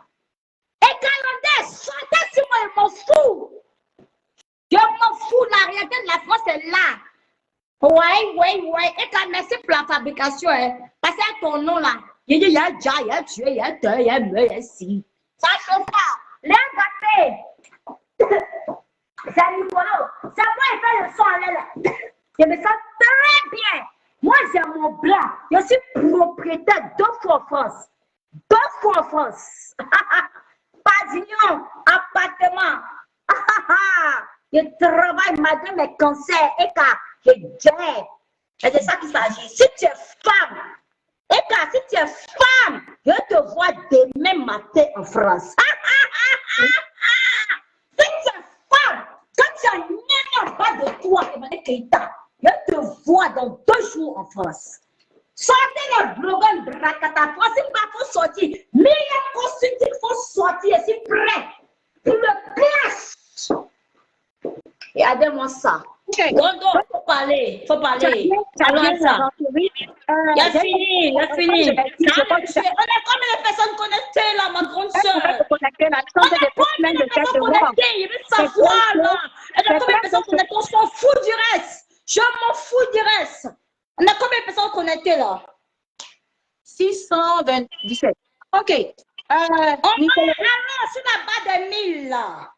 Et Calandais, sortez sur moi, je m'en fous. Je m'en fous, la réalité de la France est là. Ouais. Et quand merci pour la fabrication, hein. Parce que ton nom là, il y a déjà, il y a tué, il y a deux, il y a meurtre, il y a si. Ça chauffe pas. Les gâtés. C'est Nicolo. C'est moi qui fais le son en l'air là. Je me sens très bien. Moi, j'ai mon blanc. Je suis propriétaire 2 fois en France. 2 fois en France. Pavillon, appartement. Je travaille malgré mes cancers et car je gère. Et c'est ça qu'il s'agit. Si tu es femme, et car si tu es femme, je te vois demain matin en France. Si tu es femme, quand tu as rien en bas de toi, Emmanuel Keïta, je te vois dans 2 jours en France. Sortez les blogueurs de Rakata. C'est pas pour sortir. Mais il y a un costume qu'il faut sortir ici prêt pour le clash. Et aidez-moi ça. Okay. Gondo, faut parler. Alors ça. Il a fini. On est combien de personnes connectées là, ma grande soeur? On est combien de personnes connectées? Il veut savoir là. On a combien de personnes connectées? On s'en fout du reste. Je m'en fous du reste. On a combien de personnes connectées là? 627. OK. On va alors sur la bas des 1000 là.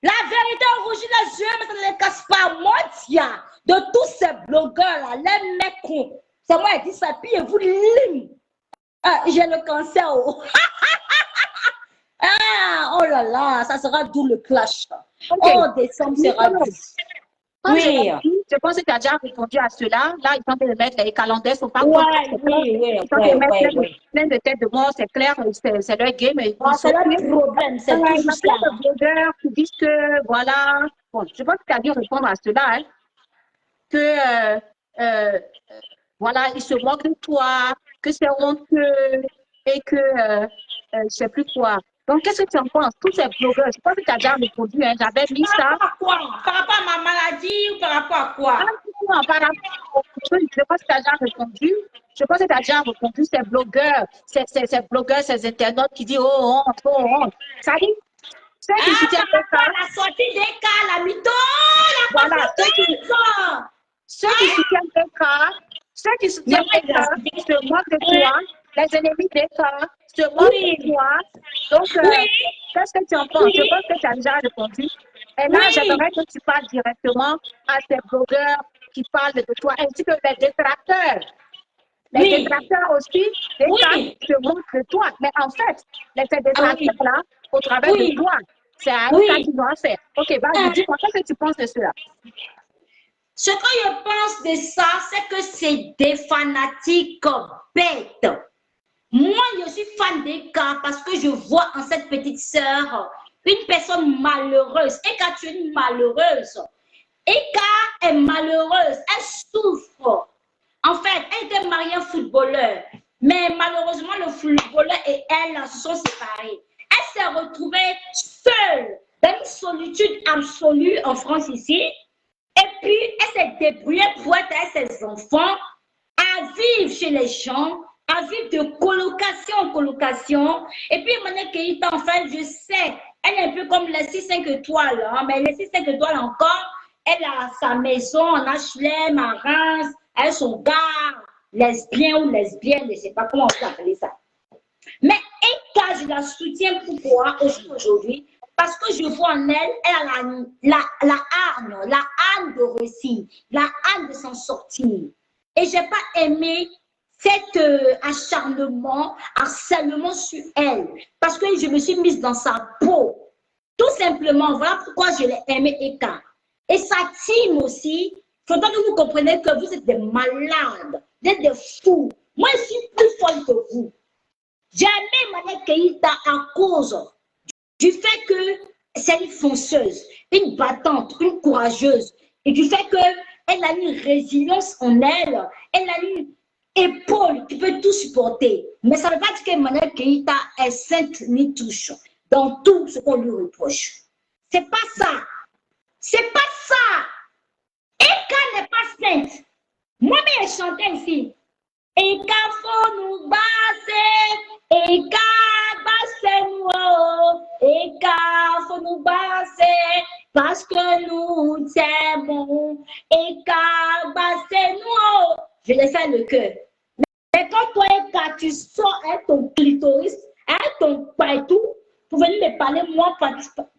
La vérité rougit les yeux, mais ça ne les casse pas. Moi, tiens, de tous ces blogueurs là, les mecs cons. C'est moi qui dit ça, puis vous lim. J'ai le cancer. Oh. Oh là là, ça sera d'où le clash. Okay. Oh, décembre sera d'où. Oui. Je pense que tu as déjà répondu à cela. Là, ils sont de mettre les calendriers, sont pas oui. Ils sont de mettre plein de têtes de mort, c'est clair, c'est leur game. C'est leur problème, c'est toujours ça. Les blogueurs qui disent que, voilà, bon, je pense que tu as dû répondre à cela, hein, que, voilà, ils se moquent de toi, que c'est honteux et que, je ne sais plus quoi. Donc, qu'est-ce que tu en penses? Tous ces blogueurs, je pense que tu as déjà répondu, hein, j'avais mis ça. Par rapport à ma maladie ou par rapport à quoi? Non, par rapport je pense que tu as déjà répondu. Je pense que tu as déjà répondu, ces blogueurs, ces internautes qui disent oh, honte. Ça dit, ceux qui soutiennent la sortie des cas, la mytho, voilà, ceux qui soutiennent des cas, se moquent de toi, les ennemis des cas, se moquent de toi. Donc, qu'est-ce que tu en penses? Je pense que tu as déjà répondu. Et là, j'aimerais que tu parles directement à ces blogueurs qui parlent de toi, ainsi que les détracteurs. Les détracteurs aussi, se moquent de toi. Mais en fait, ces détracteurs-là, au travers de toi, c'est à eux qu'ils doivent faire. OK, vas-y, dis-moi, qu'est-ce que tu penses de cela? Ce que je pense de ça, c'est que c'est des fanatiques bêtes. Moi, je suis fan des cas parce que je vois en cette petite sœur une personne malheureuse. Et quand tu es une malheureuse, Eka est malheureuse, elle souffre. En fait, elle était mariée à un footballeur. Mais malheureusement, le footballeur et elle se sont séparés. Elle s'est retrouvée seule, dans une solitude absolue en France ici. Et puis, elle s'est débrouillée pour être avec ses enfants, à vivre chez les gens, à vivre de colocation en colocation. Et puis, Emmanuel Keïta, enfin, je sais, elle est un peu comme les 6-5 étoiles, hein, mais les 6-5 étoiles encore, elle a sa maison en HLM, à Reims, elle a son gars, lesbien ou lesbienne, je ne sais pas comment on peut appeler ça. Mais Eka, je la soutiens pourquoi aujourd'hui? Parce que je vois en elle, elle a la hargne de réussir, la hargne de s'en sortir. Et je n'ai pas aimé cet acharnement, harcèlement sur elle. Parce que je me suis mise dans sa peau. Tout simplement, voilà pourquoi je l'ai aimé Eka. Et sa team aussi, il faudra que vous compreniez que vous êtes des malades, vous êtes des fous. Moi, je suis plus folle que vous. J'ai aimé Emmanuel Keïta à cause du fait que c'est une fonceuse, une battante, une courageuse, et du fait qu'elle a une résilience en elle, elle a une épaule qui peut tout supporter. Mais ça ne veut pas dire qu'Emmanuel Keïta est sainte ni touche dans tout ce qu'on lui reproche. C'est pas ça. C'est pas ça. Eka n'est pas sainte. Moi-même, je chantais ici. Eka faut nous basser. Eka bassez-nous. Eka faut nous basser. Parce que nous t'aimons. Eka bassez-nous. Je laisse faire le cœur. Mais quand toi, Eka, tu sors avec ton clitoris, avec ton paitou, pour venir me parler, moi,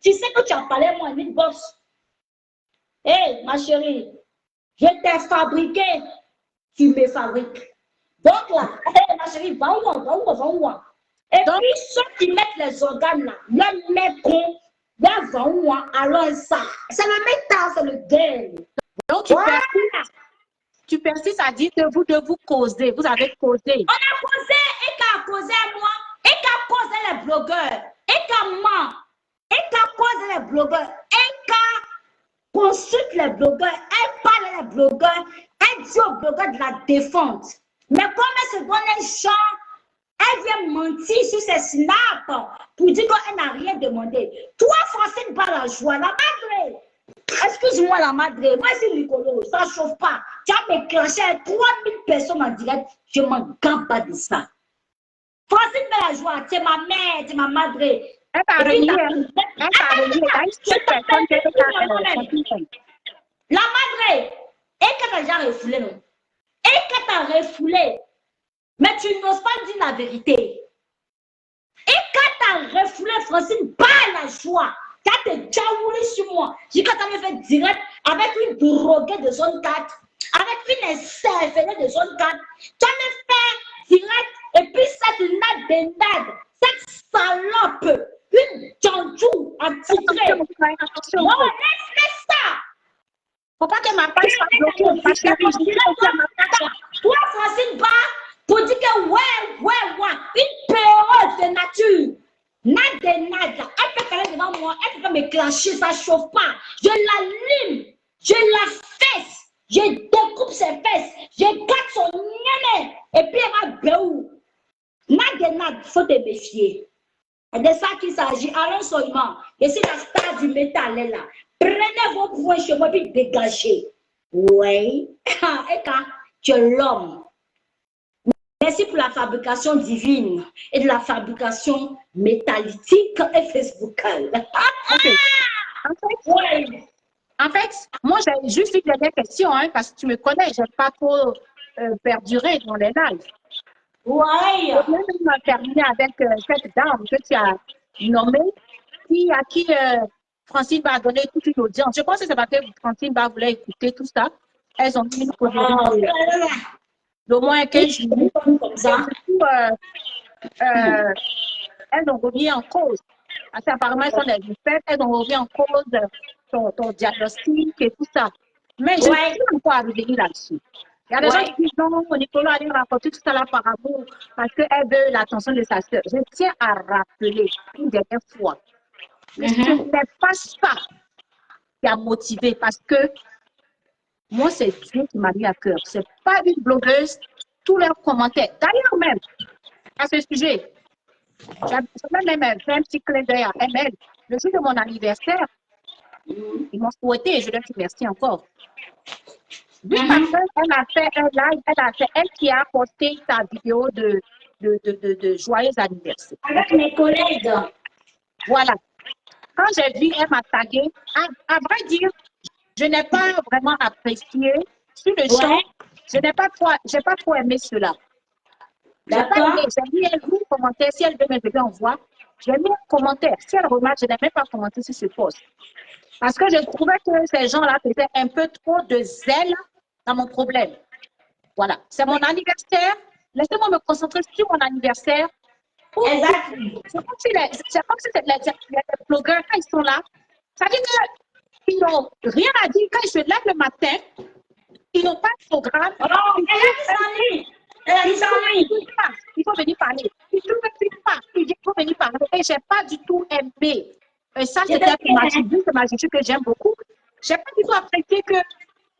tu sais que tu as parlé, moi, une bosse. Hé, ma chérie, je t'ai fabriqué, tu me fabriques. Donc là, hey, ma chérie, va où? Et donc, puis ceux qui mettent les organes là, le mec con, là, va où? Alors ça, c'est le métal, c'est le gain. Donc, tu persistes à dire de vous causer. Vous avez causé. On a causé, Eka a causé moi, Eka a causé les blogueurs, Eka ment, Eka a causé les blogueurs, Eka consulte les blogueurs, elle parle les blogueurs, elle dit aux blogueurs de la défendre. Mais comme elle se donne un champ, elle vient mentir sur ses snaps pour dire qu'elle n'a rien demandé. Toi, Francine, pas la joie, la madre. Excuse-moi, la madre. Moi, c'est Nicolo, ça ne chauffe pas. Tu as déclenché 3000 personnes en direct. Je m'en garde pas de ça. Francine, pas la joie. Tu es ma mère, tu es ma madre. Elle va renier. La madre, et que t'as déjà refoulé, non? Et que t'as refoulé, mais tu n'oses pas dire la vérité. Et quand t'as refoulé, Francine, pas la joie. T'as déjà roulé sur moi. J'ai quand t'avais fait direct avec une droguée de zone 4, avec une SFL de zone 4. Tu avais fait direct, et puis cette nade, cette salope, une tchandjou à titrer. Non, laisse ça. Faut pas que ma page soit bloquée. Toi, Francine, pas pour dire que ouais, une période de nature. Nade, elle peut parler devant moi, elle peut me clencher, ça chauffe pas. Je l'allume, je la fesse, je découpe ses fesses, je gâte son nez, et puis elle va béou. Nade, faut te méfier. C'est de ça qu'il s'agit. Allons seulement. Je suis la star du métal là. Prenez vos points chez moi et dégagez. Oui. Eka, tu es l'homme. Merci pour la fabrication divine et de la fabrication métallitique et facebookale. Okay. En fait, moi, j'ai juste une dernière question, hein, parce que tu me connais, je n'aime pas trop perdurer dans les lives. Oui. Je vais même terminer avec cette dame que tu as nommée, à qui Francine va donner toute une audience. Je pense que c'est parce que Francine va vouloir écouter tout ça. Elles ont mis d'au moins 15 minutes. Comme ça. Du coup, elles ont remis en cause. Parce qu'apparemment, elles sont des expertes, elles ont remis en cause ton diagnostic et tout ça. Mais je suis encore à revenir là-dessus. Il y a des gens qui disent non, Nicolas allait raconter tout ça là par amour parce qu'elle veut l'attention de sa sœur. Je tiens à rappeler une dernière fois que ce n'est pas ça qui a motivé parce que moi, c'est Dieu qui m'a mis à cœur. Ce n'est pas une blogueuse tous leurs commentaires. D'ailleurs même, à ce sujet, j'ai même fait un petit clin d'œil à ML. Le jour de mon anniversaire, ils m'ont souhaité et je leur dis merci encore. Juste après, elle a fait un live, elle qui a posté sa vidéo de joyeux anniversaire. Avec mes collègues. Voilà. Quand j'ai vu, elle m'a tagué. À vrai dire, je n'ai pas vraiment apprécié sur le champ. Je n'ai pas trop aimé cela. J'ai pas aimé. J'ai mis un commentaire. Si elle veut me lever en voix, j'ai mis un commentaire. Si elle remarque, je n'ai même pas commenté sur ce post. Parce que je trouvais que ces gens-là faisaient un peu trop de zèle dans mon problème. Voilà. C'est mon anniversaire. Laissez-moi me concentrer sur mon anniversaire. Exactement. C'est comme si les blogueurs, quand ils sont là, ça veut dire qu'ils n'ont rien à dire. Quand ils se lèvent le matin, ils n'ont pas de programme. Oh, elle a dit s'ennuie. Il faut venir parler. Il faut venir parler. Et je n'ai pas du tout aimé. Et ça, c'est ma juge que j'aime beaucoup. Je n'ai pas du tout apprécié que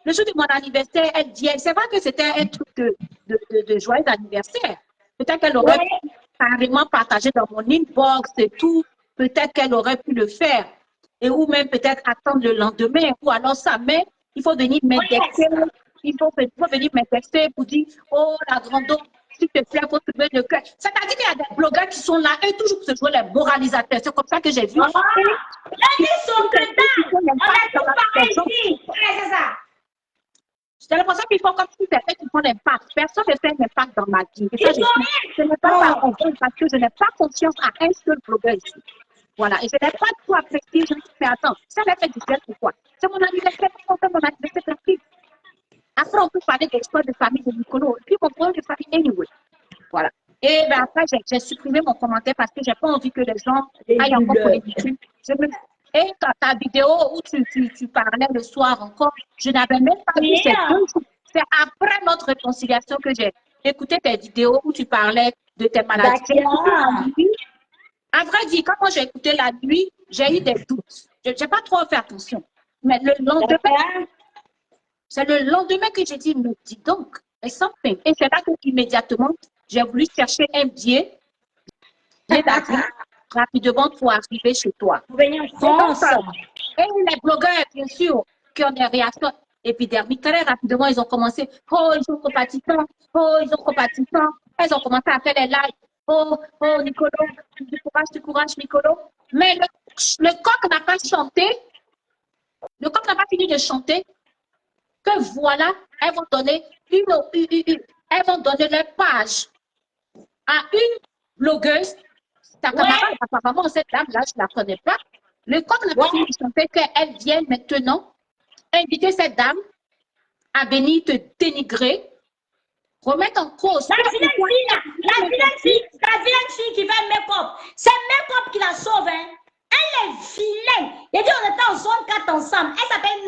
le jour de mon anniversaire, elle dit, c'est vrai que c'était un truc de joyeux anniversaire. Peut-être qu'elle aurait pu carrément partager dans mon inbox et tout. Peut-être qu'elle aurait pu le faire. Et ou même peut-être attendre le lendemain. Ou alors ça, mais il faut venir m'indexer. Il faut venir m'indexer pour dire, oh, la grande, s'il te plaît, il faut trouver le cœur. C'est-à-dire qu'il y a des blogueurs qui sont là et toujours se jouer les moralisateurs. C'est comme ça que j'ai vu. Elle dit son dedans. On a tout pareil ici. C'est ça. J'ai l'impression qu'ils font comme si c'était eux qui font l'impact. Personne ne fait l'impact dans ma vie. Et ça, je n'ai pas confiance parce que je n'ai pas confiance à un seul blogueur ici. Voilà. Et je n'ai pas tout apprécié. Je me suis dit, mais attends, ça m'a fait du bien pourquoi? C'est mon anniversaire, on fait mon anniversaire tranquille. Après, on peut parler d'histoire de famille de Nicolo. Et puis, mon problème de famille, anyway. Voilà. Et ben, après, j'ai supprimé mon commentaire parce que je n'ai pas envie que les gens aillent encore pour les YouTube. Et ta vidéo où tu parlais le soir encore, je n'avais même pas vu ces 2 jours. C'est après notre réconciliation que j'ai écouté tes vidéos où tu parlais de tes maladies. À vrai dire, quand moi j'ai écouté la nuit, j'ai eu des doutes. Je n'ai pas trop fait attention. Mais le lendemain, c'est le lendemain que j'ai dit, mais dis donc, et something. Et c'est là que immédiatement, j'ai voulu chercher un billet d'avion rapidement pour arriver chez toi. Pour venir en France. Et les blogueurs, bien sûr, qui ont des réactions épidermiques, très rapidement, ils ont commencé, oh, ils sont compatissants, oh, ils sont compatissants. Ils ont commencé à faire des lives. Oh, Nicolo, du courage, Nicolo. Mais le coq n'a pas chanté, le coq n'a pas fini de chanter, que voilà, elles vont donner elles vont donner les pages à une blogueuse. Ta camarade, apparemment, cette dame-là, je ne la connais pas. Le coq n'a pas fini de chanter qu'elle vienne maintenant inviter cette dame à venir te dénigrer, remettre en cause. La vilaine fille qui fait make-up. C'est make-up qui la sauve. Hein. Elle est vilaine. Il a dit, on était en zone 4 ensemble. Elle s'appelle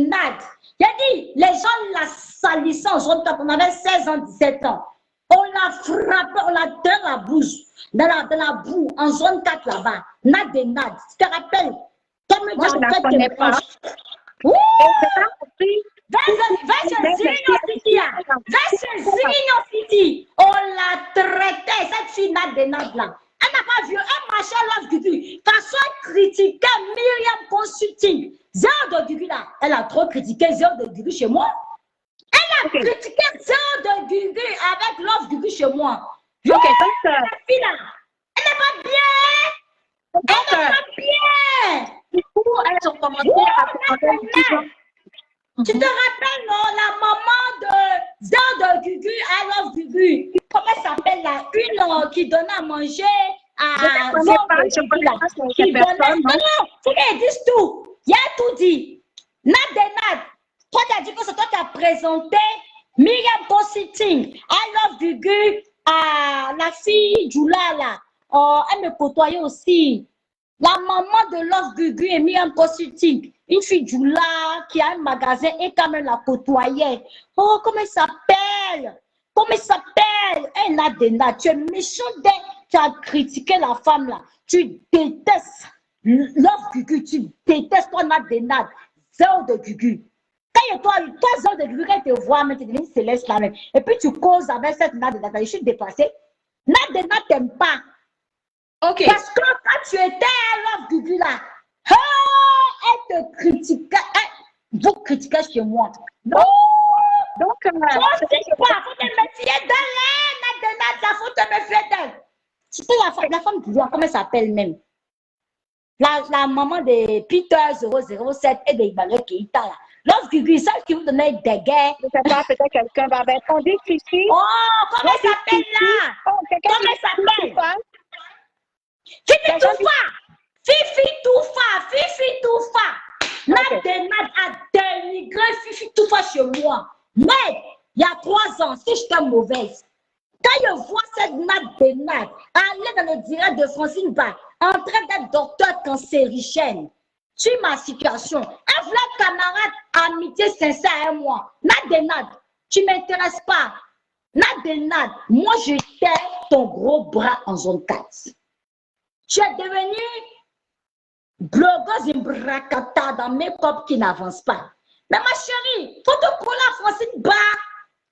Nad. Il a dit, les gens la salissaient en zone 4. On avait 16 ans, 17 ans. On l'a frappé, on l'a dans la bouche, dans la boue, en zone 4 là-bas. Nad. Tu te rappelles? Moi, je ne la connais pas. Va chez Zigno City. On l'a traité, cette fille Nad là. Elle n'a pas vu un marché Love Gugu. Façon critiquer Myriam Consulting. Zéro de Gugu là. Elle a trop critiqué Zéro de Gugu chez moi. Elle a critiqué Zéro de Gugu avec Love Gugu chez moi. Ok, cette fille là. Elle n'est pas bien. Elle n'est pas bien. Du coup, elles ont commencé à tu te rappelles, non, la maman de Zéro de Gugu, I Love Gugu. Comment elle s'appelle là? Une qui donnait à manger à Zéro de Gugu là. Qui donnait... Non, faut qu'elle dise tout. Il a tout dit. Nad. Toi, tu as dit que c'est toi qui as présenté Myriam Consulting, I Love Gugu à la fille Jula là. Oh, elle me côtoyait aussi. La maman de Love Gugu et Myriam Consulting, une fille Jula qui a un magasin et quand même la côtoyait. Oh, comment elle s'appelle? Elle a des nattes. Tu es méchant tu as critiqué la femme là. Tu détestes Love Gugu, tu détestes toi, Nad des nattes. Zéro de Gugu. Quand il y a toi ans de Guigui, quand il te voit, mais tu deviens céleste là même. Et puis tu causes avec cette Nad de Nat. Je suis dépassée. Nad de Nat t'aime pas. Ok. Parce que quand tu étais à Love Guigui là, elle te critiquait. Vous critiquez chez moi. Donc, Faut te mettre dans l'air, Nad de Nat, ça faut te mettre d'elle. C'était la femme Guigui, comment elle s'appelle même? La maman de Peter 007 et de Ibaré Keita là. Love Guigui, celle qui vous donnait des guerres. je sais pas, peut-être quelqu'un va mettre. On dit Fifi. Oh, comment elle s'appelle là? Oh, quelqu'un Comment elle s'appelle? Fifi. Fifi Toufa. Nad de Nad a dénigré Fifi Toufa chez moi. Mais, il y a 3 ans, si j'étais mauvaise, quand je vois cette Nad de Nad aller dans le direct de Francine Ba, en train d'être docteur cancérigène, tu ma situation. Un vrai camarade, amitié sincère à moi. Nad de Nad, tu ne m'intéresses pas. Nad de Nad, moi je t'ai ton gros bras en zone 4. Tu es devenue blogueuse imbrakata dans mes copes qui n'avancent pas. Mais ma chérie, faut te coller à Francine Ba.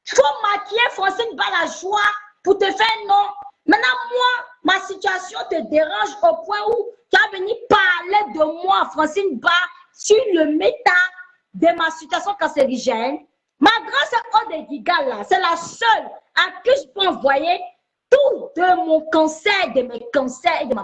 Faut maquiller Francine Ba la joie pour te faire non. Maintenant, moi, ma situation te dérange au point où tu as venu parler de moi, Francine Ba, sur le méta de ma situation cancérigène. Ma grande sœur de Giga, là, c'est la seule à qui je peux envoyer tout de mon cancer, de mes cancers et de ma